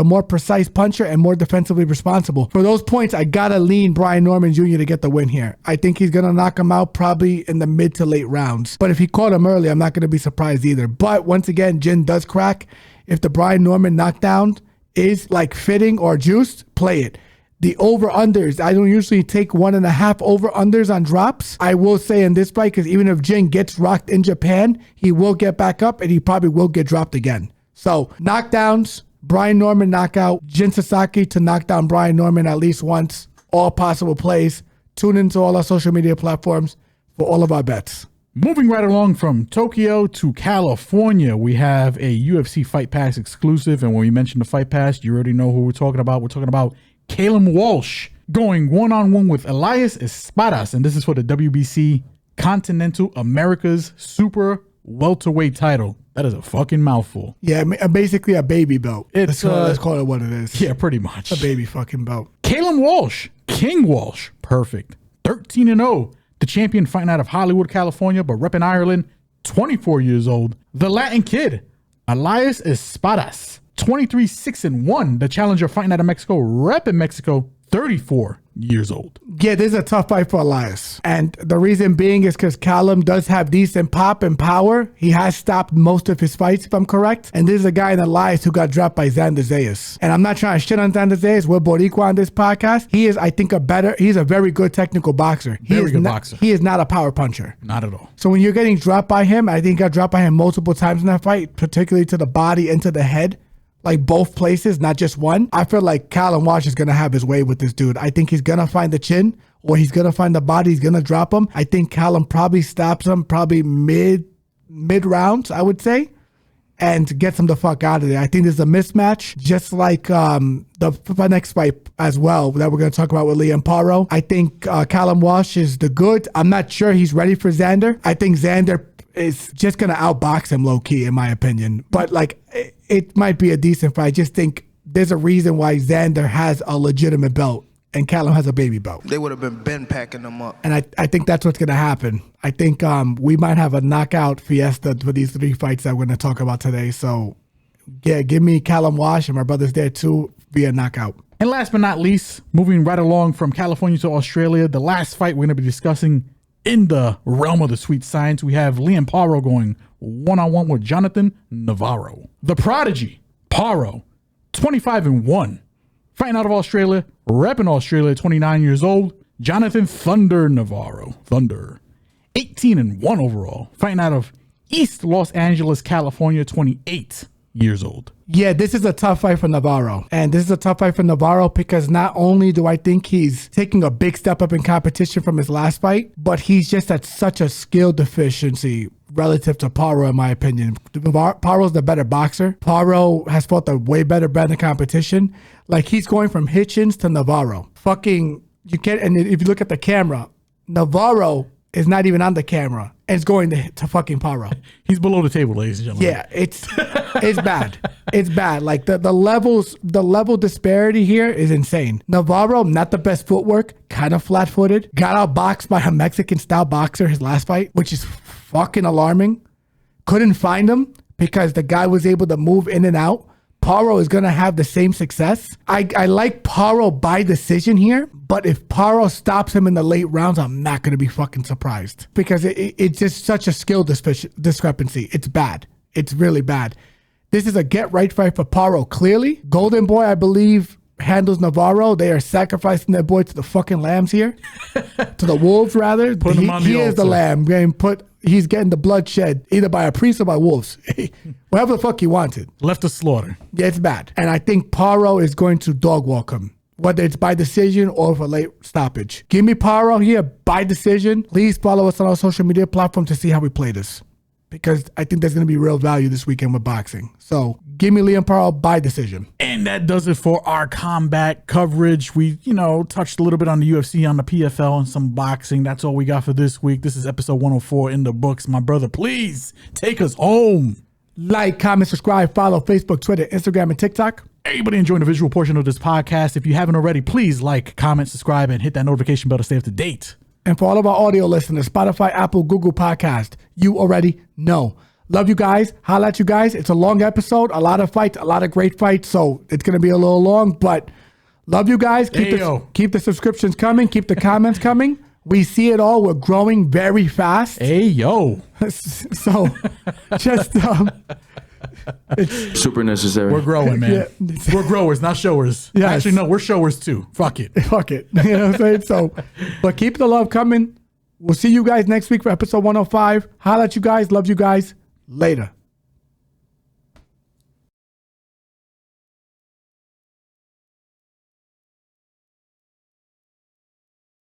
[SPEAKER 1] more precise puncher and more defensively responsible. For those points, I got to lean Brian Norman Jr. to get the win here. I think he's going to knock him out probably in the mid to late rounds. But if he caught him early, I'm not going to be surprised either. But once again, Jin does crack. If the Brian Norman knockdown is like fitting or juiced, play it. The over-unders, I don't usually take 1.5 over-unders on drops. I will say in this fight, because even if Jin gets rocked in Japan, he will get back up and he probably will get dropped again. So knockdowns, Brian Norman knockout, Jin Sasaki to knock down Brian Norman at least once. All possible plays. Tune into all our social media platforms for all of our bets.
[SPEAKER 2] Moving right along from Tokyo to California, we have a UFC Fight Pass exclusive. And when we mention the Fight Pass, you already know who we're talking about. We're talking about Caleb Walsh going one-on-one with Elias Espadas. And this is for the WBC Continental Americas Super Welterweight title. That is a fucking mouthful.
[SPEAKER 1] Yeah, basically a baby belt. Let's call it what it is.
[SPEAKER 2] Yeah, pretty much.
[SPEAKER 1] A baby fucking belt.
[SPEAKER 2] Kalen Walsh, King Walsh, perfect. 13-0. The champion fighting out of Hollywood, California, but repping Ireland, 24 years old. The Latin kid, Elias Espadas, 23-6-1. The challenger fighting out of Mexico, repping Mexico, 34 years old.
[SPEAKER 1] Yeah, this is a tough fight for Elias. And the reason being is because Callum does have decent pop and power. He has stopped most of his fights, if I'm correct. And this is a guy in Elias who got dropped by Xander Zayas. And I'm not trying to shit on Xander Zayas. We're Boricua on this podcast. He is, I think, he's a very good technical boxer.
[SPEAKER 2] Very good boxer.
[SPEAKER 1] He is not a power puncher.
[SPEAKER 2] Not at all.
[SPEAKER 1] So when you're getting dropped by him, I think he got dropped by him multiple times in that fight, particularly to the body and to the head. Like both places, not just one. I feel like Callum Walsh is going to have his way with this dude. I think he's going to find the chin or he's going to find the body. He's going to drop him. I think Callum probably stops him probably mid rounds, I would say, and gets him the fuck out of there. I think there's a mismatch, just like the next fight as well that we're going to talk about with Liam Paro. I think Callum Walsh is the good. I'm not sure he's ready for Xander. I think Xander is just going to outbox him low key, in my opinion. But like, it might be a decent fight. I just think there's a reason why Xander has a legitimate belt and Callum has a baby belt.
[SPEAKER 5] They would have been packing them up.
[SPEAKER 1] And I think that's what's going to happen. I think we might have a knockout fiesta for these three fights that we're going to talk about today. So, yeah, give me Callum Walsh, and my brother's there too, via knockout.
[SPEAKER 2] And last but not least, moving right along from California to Australia, the last fight we're going to be discussing in the realm of the sweet science, we have Liam Paro going one-on-one with Jonathan Navarro. The prodigy, Paro, 25-1. Fighting out of Australia, repping Australia, 29 years old. Jonathan Thunder Navarro. Thunder. 18-1 overall. Fighting out of East Los Angeles, California, 28 years old.
[SPEAKER 1] Yeah, this is a tough fight for Navarro. And this is a tough fight for Navarro because not only do I think he's taking a big step up in competition from his last fight, but he's just at such a skill deficiency relative to Paro, in my opinion. Paro's the better boxer. Paro has fought the way better brand of competition. Like, he's going from Hitchens to Navarro. Fucking, you can't, and if you look at the camera, Navarro is not even on the camera and it's going to fucking Paro.
[SPEAKER 2] He's below the table, ladies and gentlemen.
[SPEAKER 1] Yeah, it's bad. It's bad. Like the level disparity here is insane. Navarro, not the best footwork, kind of flat-footed. Got outboxed by a Mexican-style boxer his last fight, which is fucking alarming. Couldn't find him because the guy was able to move in and out. Paro is going to have the same success. I like Paro by decision here, but if Paro stops him in the late rounds, I'm not going to be fucking surprised because it's just such a skill discrepancy. It's bad. It's really bad. This is a get-right fight for Paro, clearly. Golden Boy, I believe, handles Navarro. They are sacrificing their boy to the fucking lambs here. To the wolves, rather. He is the lamb. He's getting the blood shed either by a priest or by wolves. Whatever the fuck he wanted.
[SPEAKER 2] Left to slaughter.
[SPEAKER 1] Yeah, it's bad. And I think Paro is going to dog walk him, whether it's by decision or for late stoppage. Give me Paro here by decision. Please follow us on our social media platform to see how we play this, because I think there's going to be real value this weekend with boxing. So give me Liam Paro by decision.
[SPEAKER 2] And that does it for our combat coverage. We, touched a little bit on the UFC, on the PFL, and some boxing. That's all we got for this week. This is episode 104 in the books. My brother, please take us home.
[SPEAKER 1] Like, comment, subscribe, follow Facebook, Twitter, Instagram, and TikTok.
[SPEAKER 2] Everybody enjoying the visual portion of this podcast. If you haven't already, please like, comment, subscribe, and hit that notification bell to stay up to date.
[SPEAKER 1] And for all of our audio listeners, Spotify, Apple, Google Podcast, you already know. Love you guys. Holla at you guys. It's a long episode, a lot of fights, a lot of great fights, so it's going to be a little long, but love you guys. Keep the subscriptions coming. Keep the comments coming. We see it all. We're growing very fast.
[SPEAKER 2] Hey, yo.
[SPEAKER 1] So just... it's
[SPEAKER 8] super necessary.
[SPEAKER 2] We're growing, man. Yeah. We're growers, not showers. Yes. Actually, no, we're showers too. Fuck it.
[SPEAKER 1] Fuck it. You know what I'm saying? So, but keep the love coming. We'll see you guys next week for episode 105. Holla at you guys. Love you guys. Later.